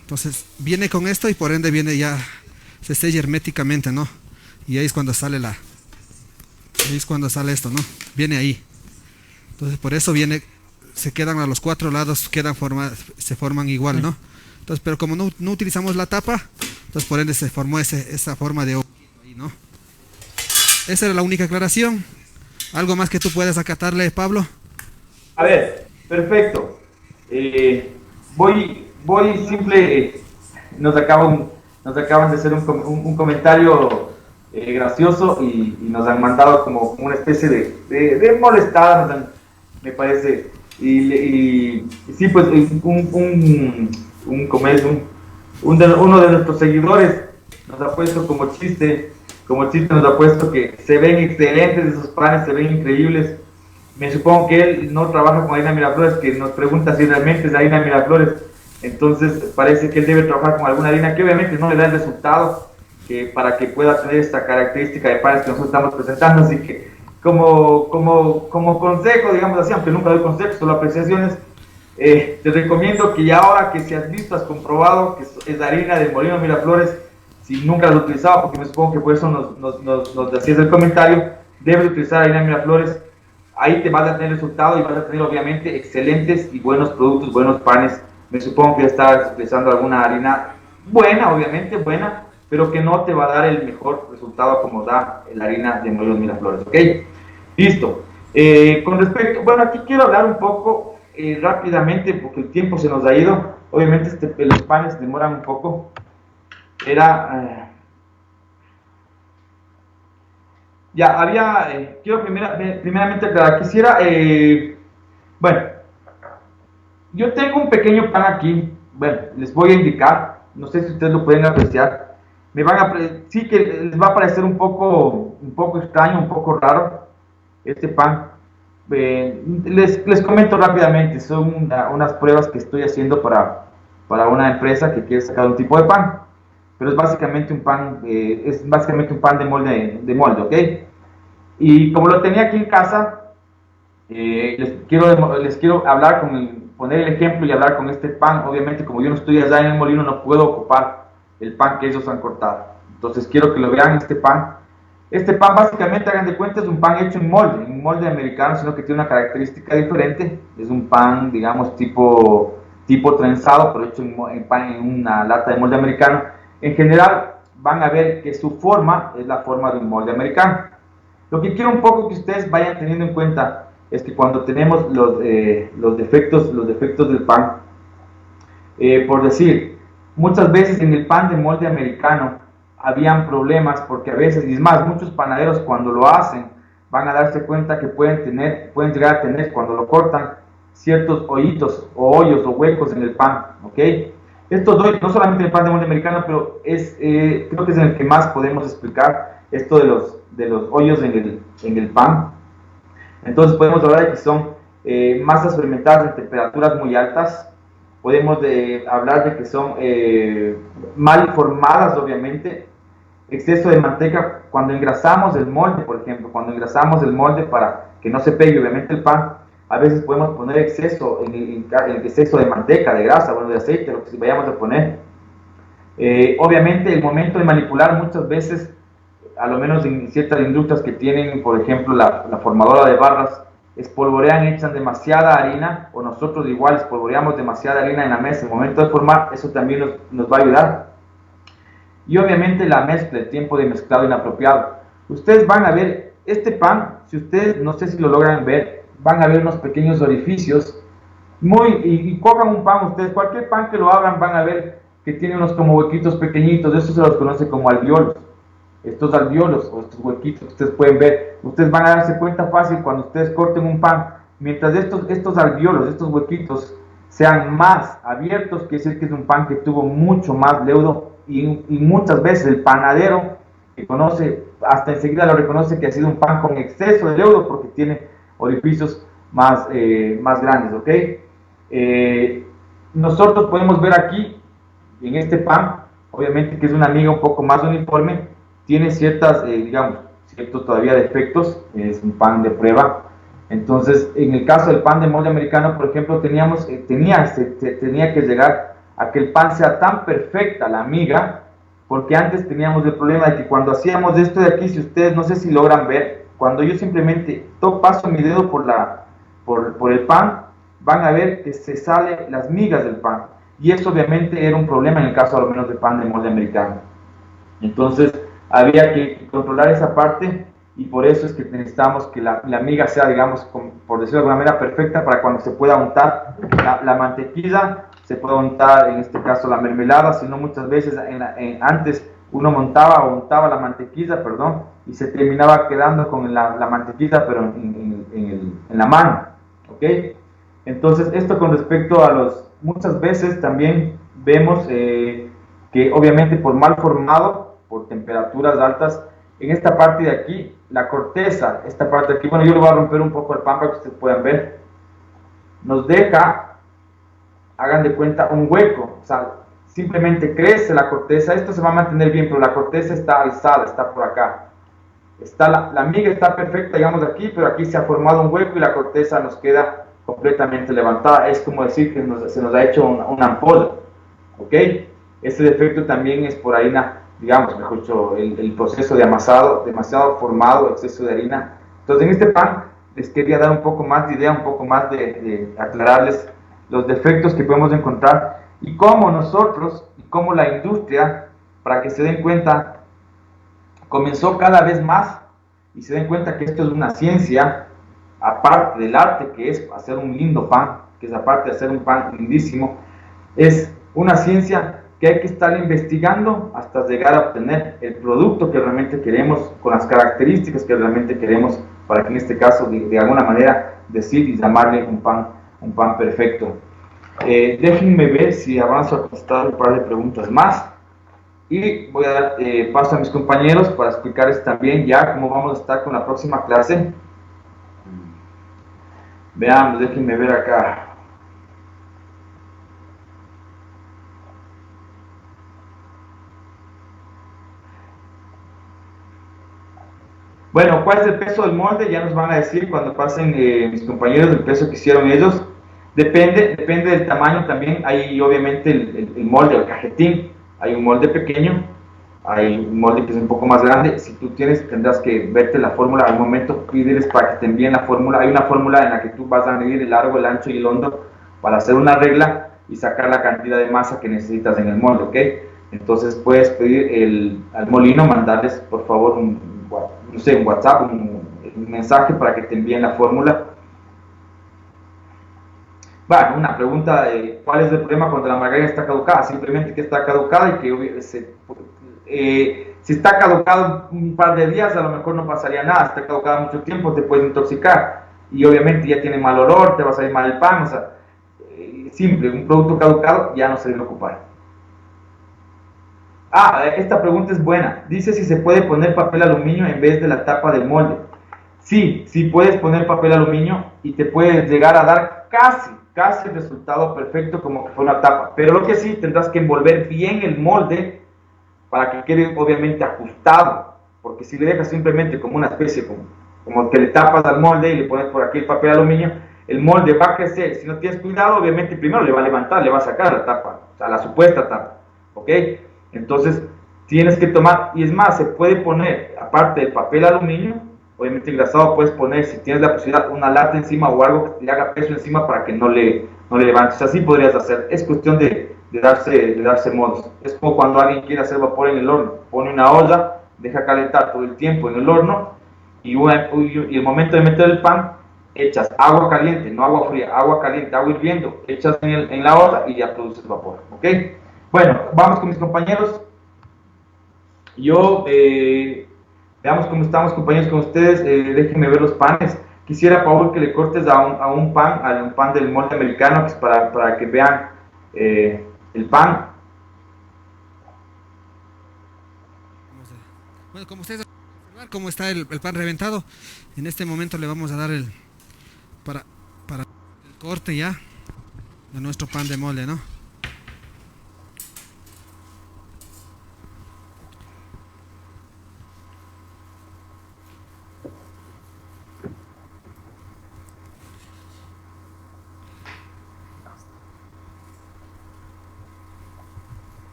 Speaker 4: Entonces viene con esto y por ende viene ya, se sella herméticamente, ¿no? Y ahí es cuando sale esto, ¿no? Viene ahí. Entonces por eso viene, se quedan a los cuatro lados, se forman igual, ¿no? Entonces, pero como no utilizamos la tapa, entonces por ende se formó esa forma de ojito ahí, ¿no? Esa era la única aclaración. ¿Algo más que tú puedas acatarle, Pablo?
Speaker 3: A ver, perfecto. Voy simple. Nos acaban de hacer un comentario gracioso y nos han mandado como una especie de molestada, me parece. Y sí, pues uno de nuestros seguidores nos ha puesto como chiste nos ha puesto que se ven excelentes esos panes, se ven increíbles. Me supongo que él no trabaja con harina Miraflores, que nos pregunta si realmente es harina Miraflores. Entonces parece que él debe trabajar con alguna harina que obviamente no le da el resultado para que pueda tener esta característica de panes que nosotros estamos presentando. Así que como consejo, digamos así, aunque nunca doy consejos, solo apreciaciones, te recomiendo que ya ahora que si has visto, has comprobado que es harina de Molino Miraflores, si nunca lo has utilizado, porque me supongo que por eso nos decías el comentario, debes utilizar harina Miraflores. Ahí te vas a tener resultado y vas a tener obviamente excelentes y buenos productos, buenos panes. Me supongo que ya estás utilizando alguna harina buena, obviamente buena, pero que no te va a dar el mejor resultado como da la harina de Molinos Miraflores, ¿ok? Listo. Con respecto, bueno, aquí quiero hablar un poco rápidamente porque el tiempo se nos ha ido. Obviamente los panes demoran un poco. Quiero primeramente aclarar, bueno, yo tengo un pequeño pan aquí, bueno, les voy a indicar, no sé si ustedes lo pueden apreciar, sí que les va a parecer un poco extraño, un poco raro este pan. Les comento rápidamente, son unas pruebas que estoy haciendo para una empresa que quiere sacar un tipo de pan, pero es básicamente un pan de molde, ¿ok? Y como lo tenía aquí en casa, les quiero hablar poner el ejemplo y hablar con este pan. Obviamente, como yo no estoy allá en el molino, no puedo ocupar el pan que ellos han cortado. Entonces quiero que lo vean este pan. Este pan básicamente, hagan de cuenta, es un pan hecho en molde americano, sino que tiene una característica diferente. Es un pan, digamos, tipo trenzado, pero hecho en una lata de molde americano. En general, van a ver que su forma es la forma de un molde americano. Lo que quiero un poco que ustedes vayan teniendo en cuenta es que cuando tenemos los defectos del pan, por decir, muchas veces en el pan de molde americano habían problemas porque a veces, y es más, muchos panaderos cuando lo hacen van a darse cuenta que pueden llegar a tener, cuando lo cortan, ciertos hoyitos o hoyos o huecos en el pan, ¿ok? Estos hoyos, no solamente en el pan de molde americano, pero creo que es en el que más podemos explicar esto de los hoyos en el pan. Entonces podemos hablar de que son masas fermentadas en temperaturas muy altas. Podemos hablar de que son mal formadas, obviamente. Exceso de manteca cuando engrasamos el molde, por ejemplo, cuando engrasamos el molde para que no se pegue obviamente el pan, a veces podemos poner exceso de manteca, de grasa, bueno, de aceite, lo que vayamos a poner. Obviamente el momento de manipular muchas veces, a lo menos en ciertas industrias que tienen, por ejemplo, la formadora de barras, espolvorean, echan demasiada harina, o nosotros igual espolvoreamos demasiada harina en la mesa. En el momento de formar, eso también nos va a ayudar. Y obviamente la mezcla, el tiempo de mezclado inapropiado. Ustedes van a ver, este pan, si ustedes, no sé si lo logran ver, van a ver unos pequeños orificios, y cojan un pan, ustedes, cualquier pan que lo abran, van a ver que tiene unos como huequitos pequeñitos, eso se los conoce como alveolos. Estos alveolos o estos huequitos que ustedes pueden ver, ustedes van a darse cuenta fácil cuando ustedes corten un pan, mientras estos alveolos, estos huequitos sean más abiertos, quiere decir que es un pan que tuvo mucho más leudo, y muchas veces el panadero que conoce, hasta enseguida lo reconoce que ha sido un pan con exceso de leudo porque tiene orificios más grandes, ¿ok? Nosotros podemos ver aquí, en este pan, obviamente que es una miga un poco más uniforme, tiene ciertos todavía defectos, es un pan de prueba. Entonces, en el caso del pan de molde americano, por ejemplo, tenía que llegar a que el pan sea tan perfecta la miga, porque antes teníamos el problema de que cuando hacíamos esto de aquí, si ustedes no sé si logran ver, cuando yo simplemente paso mi dedo por el pan, van a ver que se salen las migas del pan, y eso obviamente era un problema en el caso a lo menos del pan de molde americano. Entonces había que controlar esa parte, y por eso es que necesitamos que la miga sea, digamos, por decirlo de alguna manera, perfecta para cuando se pueda untar la mantequilla, se puede untar en este caso la mermelada, sino muchas veces antes uno untaba la mantequilla, y se terminaba quedando con la mantequilla, pero en la mano, ¿ok? Entonces esto con respecto a muchas veces también vemos que obviamente por mal formado, por temperaturas altas, en esta parte de aquí, la corteza, esta parte de aquí, bueno, yo le voy a romper un poco el pan para que ustedes puedan ver, nos deja, hagan de cuenta, un hueco, o sea, simplemente crece la corteza, esto se va a mantener bien, pero la corteza está alzada, está por acá, la miga está perfecta, digamos aquí, pero aquí se ha formado un hueco y la corteza nos queda completamente levantada, es como decir que se nos ha hecho una ampolla, ¿ok? Este defecto también es por harina, digamos, mejor dicho, el proceso de amasado, demasiado formado, exceso de harina. Entonces en este pan les quería dar un poco más de idea, un poco más de aclararles los defectos que podemos encontrar y cómo nosotros, y cómo la industria, para que se den cuenta, comenzó cada vez más y se den cuenta que esto es una ciencia, aparte del arte que es hacer un lindo pan, que es aparte de hacer un pan lindísimo, es una ciencia que hay que estar investigando hasta llegar a obtener el producto que realmente queremos, con las características que realmente queremos, para que en este caso, de alguna manera, decir y llamarle un pan perfecto. Déjenme ver si avanzo a contestar un par de preguntas más. Y voy a dar paso a mis compañeros para explicarles también ya cómo vamos a estar con la próxima clase. Veamos, déjenme ver acá. Bueno, ¿cuál es el peso del molde? Ya nos van a decir cuando pasen mis compañeros el peso que hicieron ellos. Depende del tamaño también. Hay obviamente el molde, el cajetín. Hay un molde pequeño, hay un molde que es un poco más grande. Si tú tendrás que verte la fórmula al momento, pídeles para que te envíen la fórmula. Hay una fórmula en la que tú vas a medir el largo, el ancho y el hondo para hacer una regla y sacar la cantidad de masa que necesitas en el molde, ¿ok? Entonces puedes pedir al molino, mandarles por favor un WhatsApp, un mensaje para que te envíen la fórmula. Bueno, una pregunta de cuál es el problema cuando la margarina está caducada. Simplemente que está caducada y que si está caducado un par de días a lo mejor no pasaría nada. Si está caducada mucho tiempo te puedes intoxicar y obviamente ya tiene mal olor, te va a salir mal el pan. O sea, simple, un producto caducado ya no se debe ocupar. Esta pregunta es buena. Dice si se puede poner papel aluminio en vez de la tapa del molde. Sí, sí puedes poner papel aluminio y te puedes llegar a dar casi el resultado perfecto como que fue una tapa. Pero lo que sí, tendrás que envolver bien el molde para que quede obviamente ajustado. Porque si le dejas simplemente como una especie, como que le tapas al molde y le pones por aquí el papel aluminio, el molde va a crecer. Si no tienes cuidado, obviamente primero le va a levantar, le va a sacar la tapa, o sea, la supuesta tapa. ¿Ok? Entonces, tienes que tomar, y es más, se puede poner, aparte del papel aluminio, obviamente engrasado, puedes poner, si tienes la posibilidad, una lata encima o algo que te haga peso encima para que no le levantes. Así podrías hacer. Es cuestión de darse modos. Es como cuando alguien quiere hacer vapor en el horno. Pone una olla, deja calentar todo el tiempo en el horno y el momento de meter el pan, echas agua caliente, no agua fría, agua caliente, agua hirviendo, echas en la olla y ya produces vapor. ¿Ok? Bueno, vamos con mis compañeros. Veamos cómo estamos, compañeros, con ustedes. Déjenme ver los panes. Quisiera, Paul, que le cortes a un pan del molde americano, que es para que vean el pan.
Speaker 4: Bueno, como ustedes observar cómo está el pan reventado, en este momento le vamos a dar para el corte ya de nuestro pan de molde, ¿no?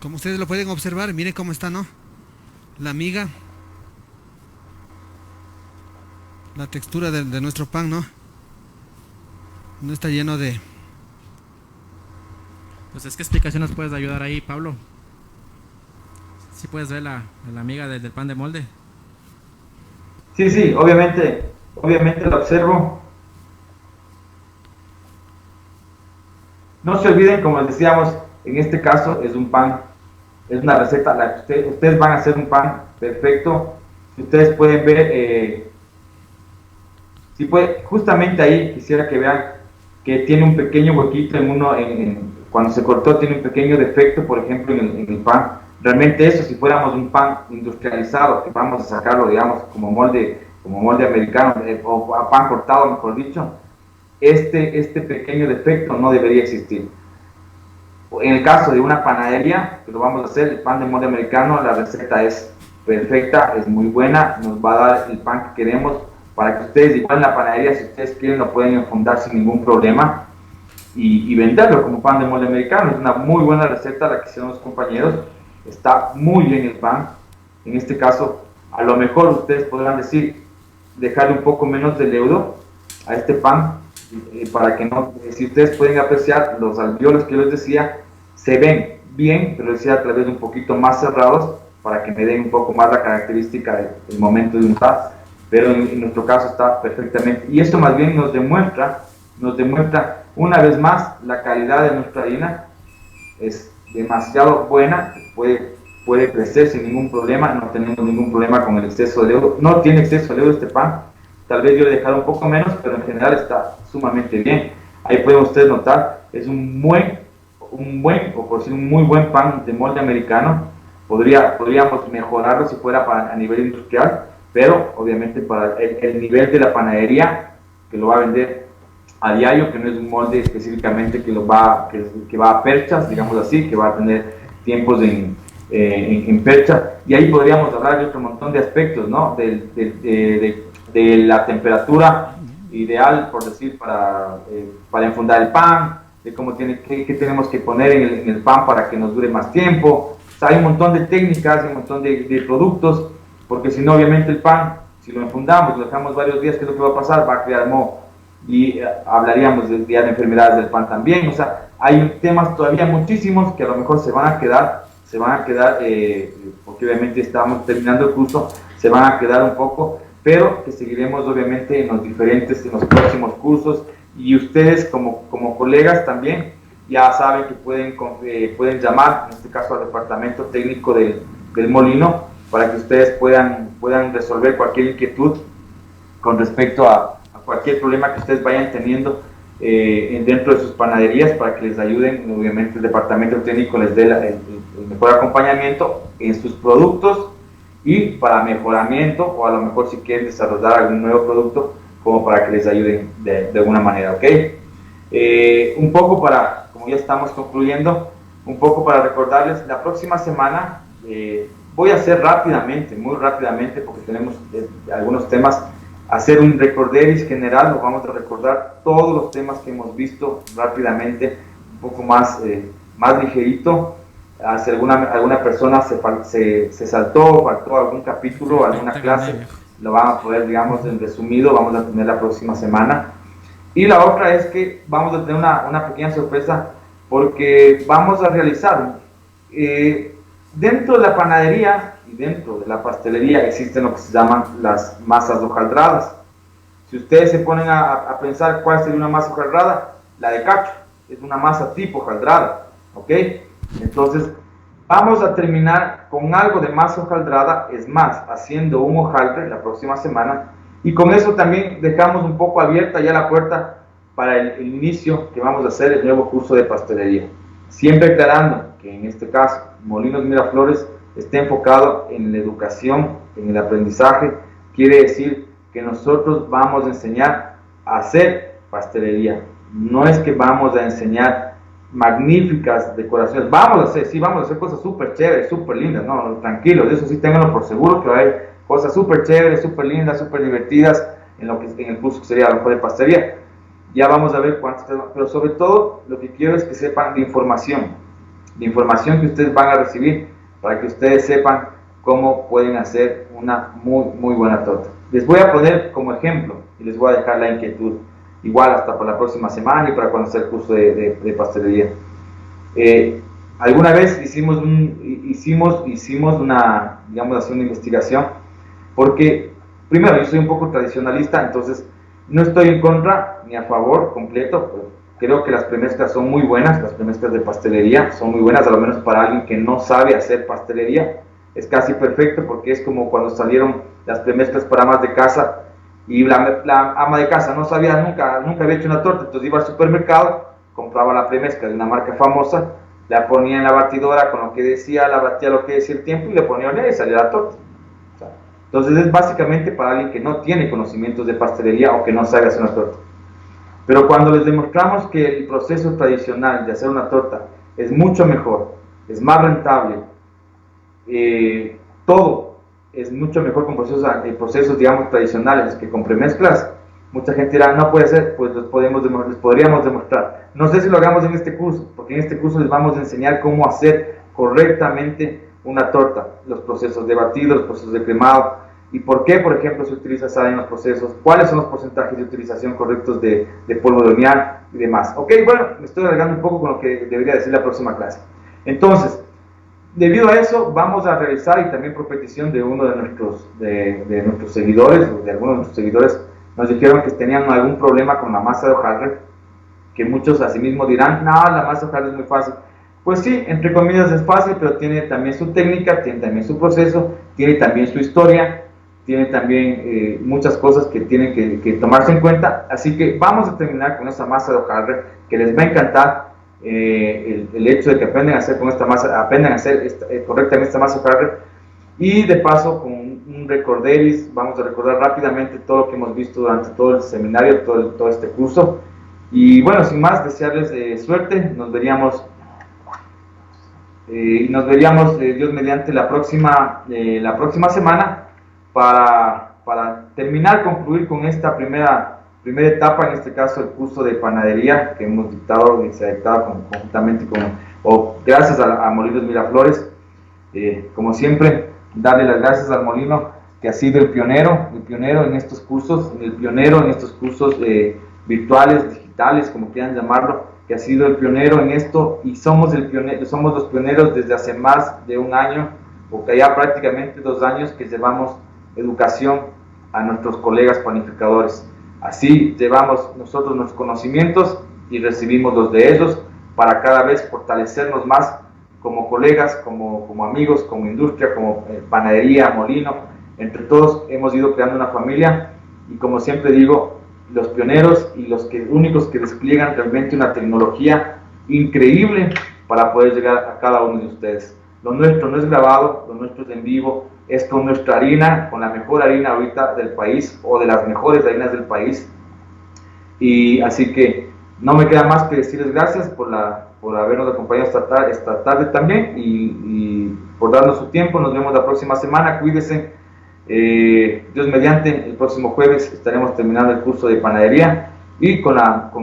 Speaker 4: Como ustedes lo pueden observar, miren cómo está, ¿no? La miga, la textura de nuestro pan, ¿no? No está lleno de...
Speaker 2: Pues es que explicación nos puedes ayudar ahí, Pablo. Si puedes ver la miga del pan de molde.
Speaker 3: Sí, obviamente lo observo. No se olviden, como les decíamos, en este caso es un pan, es una receta, la que ustedes van a hacer un pan perfecto. Si ustedes pueden ver, justamente ahí quisiera que vean que tiene un pequeño huequito cuando se cortó tiene un pequeño defecto, por ejemplo, en el pan. Realmente eso, si fuéramos un pan industrializado, que vamos a sacarlo, digamos, como molde americano, o a pan cortado, mejor dicho, este pequeño defecto no debería existir. En el caso de una panadería, que lo vamos a hacer, el pan de molde americano, la receta es perfecta, es muy buena, nos va a dar el pan que queremos, para que ustedes, igual en la panadería, si ustedes quieren, lo pueden enfundar sin ningún problema y venderlo como pan de molde americano. Es una muy buena receta la que hicieron los compañeros, está muy bien el pan. En este caso, a lo mejor ustedes podrán decir, dejarle un poco menos de leudo a este pan, para que no, si ustedes pueden apreciar, los alvéolos que yo les decía, se ven bien, pero decía a través de un poquito más cerrados, para que me den un poco más la característica del momento de untar, pero en nuestro caso está perfectamente, y esto más bien nos demuestra nos demuestra una vez más la calidad de nuestra harina. Es demasiado buena, puede crecer sin ningún problema, no tenemos ningún problema con el exceso de levadura, no tiene exceso de levadura este pan, tal vez yo le he dejado un poco menos, pero en general está sumamente bien. Ahí pueden ustedes notar, es un buen, o por decir un muy buen pan de molde americano. Podríamos mejorarlo si fuera a nivel industrial, pero obviamente para el nivel de la panadería que lo va a vender a diario, que no es un molde específicamente que va a perchas, digamos así, que va a tener tiempos en percha, y ahí podríamos hablar de otro montón de aspectos, ¿no? De la temperatura ideal, por decir, para enfundar el pan, de qué tenemos que poner en el pan para que nos dure más tiempo. O sea, hay un montón de técnicas, un montón de productos, porque si no, obviamente el pan, si lo enfundamos, lo dejamos varios días, ¿qué es lo que va a pasar? Va a crear moho. Y hablaríamos de enfermedades del pan también. O sea, hay temas todavía muchísimos que a lo mejor se van a quedar, porque obviamente estamos terminando el curso, se van a quedar un poco, pero que seguiremos obviamente en los próximos cursos, y ustedes como colegas también ya saben que pueden llamar, en este caso al departamento técnico del molino, para que ustedes puedan resolver cualquier inquietud con respecto a cualquier problema que ustedes vayan teniendo dentro de sus panaderías, para que les ayuden. Obviamente el departamento técnico les dé el mejor acompañamiento en sus productos, y para mejoramiento, o a lo mejor si quieren desarrollar algún nuevo producto, como para que les ayuden de alguna manera, ¿ok? Un poco como ya estamos concluyendo, un poco para recordarles, la próxima semana voy a hacer muy rápidamente, porque tenemos algunos temas, hacer un recorderis general. Nos vamos a recordar todos los temas que hemos visto rápidamente, un poco más ligerito. Si alguna persona se saltó, faltó algún capítulo, alguna clase, lo van a poder, digamos, en resumido, vamos a tener la próxima semana. Y la otra es que vamos a tener una pequeña sorpresa, porque vamos a realizar, dentro de la panadería y dentro de la pastelería existen lo que se llaman las masas hojaldradas. Si ustedes se ponen a pensar cuál sería una masa hojaldrada, la de cacho es una masa tipo hojaldrada, ¿ok? Entonces vamos a terminar con algo de masa hojaldrada, es más, haciendo un hojaldre la próxima semana, y con eso también dejamos un poco abierta ya la puerta para el inicio que vamos a hacer el nuevo curso de pastelería. Siempre aclarando que en este caso Molinos Miraflores está enfocado en la educación, en el aprendizaje. Quiere decir que nosotros vamos a enseñar a hacer pastelería. No es que vamos a enseñar magníficas decoraciones. Vamos a hacer cosas súper chéveres, súper lindas, no, tranquilos, eso sí ténganlo por seguro, que va a haber cosas súper chéveres, súper lindas, súper divertidas en el curso que sería a lo mejor de pastelería. Ya vamos a ver cuántos temas, pero sobre todo lo que quiero es que sepan de información que ustedes van a recibir, para que ustedes sepan cómo pueden hacer una muy buena torta. Les voy a poner como ejemplo y les voy a dejar la inquietud, igual hasta para la próxima semana y para cuando sea el curso de pastelería. Alguna vez hicimos una, digamos así, una investigación, porque primero yo soy un poco tradicionalista, entonces no estoy en contra ni a favor completo, pero creo que las premezclas son muy buenas, las premezclas de pastelería son muy buenas, a lo menos para alguien que no sabe hacer pastelería, es casi perfecto, porque es como cuando salieron las premezclas para amas de casa, y la ama de casa no sabía, nunca había hecho una torta, entonces iba al supermercado, compraba la premezcla de una marca famosa, la ponía en la batidora con lo que decía, la batía lo que decía el tiempo, y le ponía hornear y salía la torta. Entonces es básicamente para alguien que no tiene conocimientos de pastelería o que no sabe hacer una torta. Pero cuando les demostramos que el proceso tradicional de hacer una torta es mucho mejor, es más rentable, todo es mucho mejor con procesos digamos tradicionales que con premezclas, mucha gente dirá, no puede ser, pues les podríamos demostrar. No sé si lo hagamos en este curso, porque en este curso les vamos a enseñar cómo hacer correctamente una torta, los procesos de batido, los procesos de cremado, y por qué, por ejemplo, se utiliza sal en los procesos, cuáles son los porcentajes de utilización correctos de polvo de hornear y demás. Ok, bueno, me estoy alargando un poco con lo que debería decir la próxima clase. Entonces, debido a eso, vamos a realizar, y también por petición de uno de nuestros seguidores, o de algunos de nuestros seguidores, nos dijeron que tenían algún problema con la masa de hojaldre, que muchos asimismo dirán, no, la masa hojaldre es muy fácil. Pues sí, entre comillas es fácil, pero tiene también su técnica, tiene también su proceso, tiene también su historia, tiene también muchas cosas que tienen que tomarse en cuenta. Así que vamos a terminar con esa masa de hojaldre, que les va a encantar el hecho de que aprendan a hacer con esta masa, aprendan a hacer correctamente esta masa de hojaldre. Y de paso, con un recorderis, vamos a recordar rápidamente todo lo que hemos visto durante todo el seminario, todo este curso. Y bueno, sin más, desearles suerte. Nos veríamos, Dios mediante, la próxima semana para terminar, concluir con esta primera etapa, en este caso el curso de panadería que hemos dictado y se ha dictado conjuntamente gracias a Molinos Miraflores. Como siempre, darle las gracias al Molino, que ha sido el pionero en estos cursos, virtuales, digitales, como quieran llamarlo, que ha sido el pionero en esto, y somos los pioneros desde hace más de un año, o que ya prácticamente 2 años, que llevamos educación a nuestros colegas panificadores. Así llevamos nosotros nuestros conocimientos y recibimos los de ellos para cada vez fortalecernos más como colegas, como amigos, como industria, como panadería, molino. Entre todos hemos ido creando una familia, y como siempre digo, los pioneros y los únicos que despliegan realmente una tecnología increíble para poder llegar a cada uno de ustedes. Lo nuestro no es grabado, lo nuestro es en vivo, es con nuestra harina, con la mejor harina ahorita del país, o de las mejores harinas del país. Y así que no me queda más que decirles gracias por habernos acompañado esta tarde también, y por darnos su tiempo. Nos vemos la próxima semana, cuídense. Dios mediante, el próximo jueves estaremos terminando el curso de panadería, y con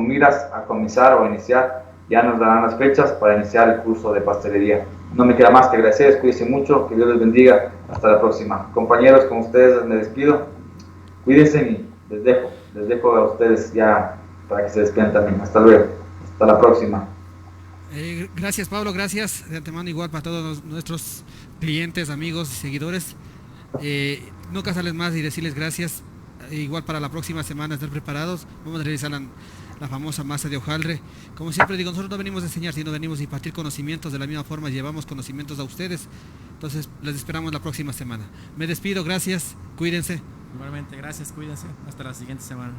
Speaker 3: miras a comenzar o a iniciar, ya nos darán las fechas para iniciar el curso de pastelería. No me queda más que agradecerles, cuídense mucho, que Dios les bendiga, hasta la próxima. Compañeros, con ustedes me despido, cuídense y les dejo a ustedes ya para que se despidan también. Hasta luego, hasta la próxima.
Speaker 4: Gracias, Pablo, gracias de antemano, igual para todos nuestros clientes, amigos y seguidores. Nunca sales más y decirles gracias. Igual para la próxima semana estar preparados. Vamos a realizar la famosa masa de hojaldre. Como siempre digo, nosotros no venimos a enseñar, sino venimos a impartir conocimientos. De la misma forma llevamos conocimientos a ustedes. Entonces les esperamos la próxima semana. Me despido, gracias, cuídense.
Speaker 2: Igualmente, gracias, cuídense. Hasta la siguiente semana.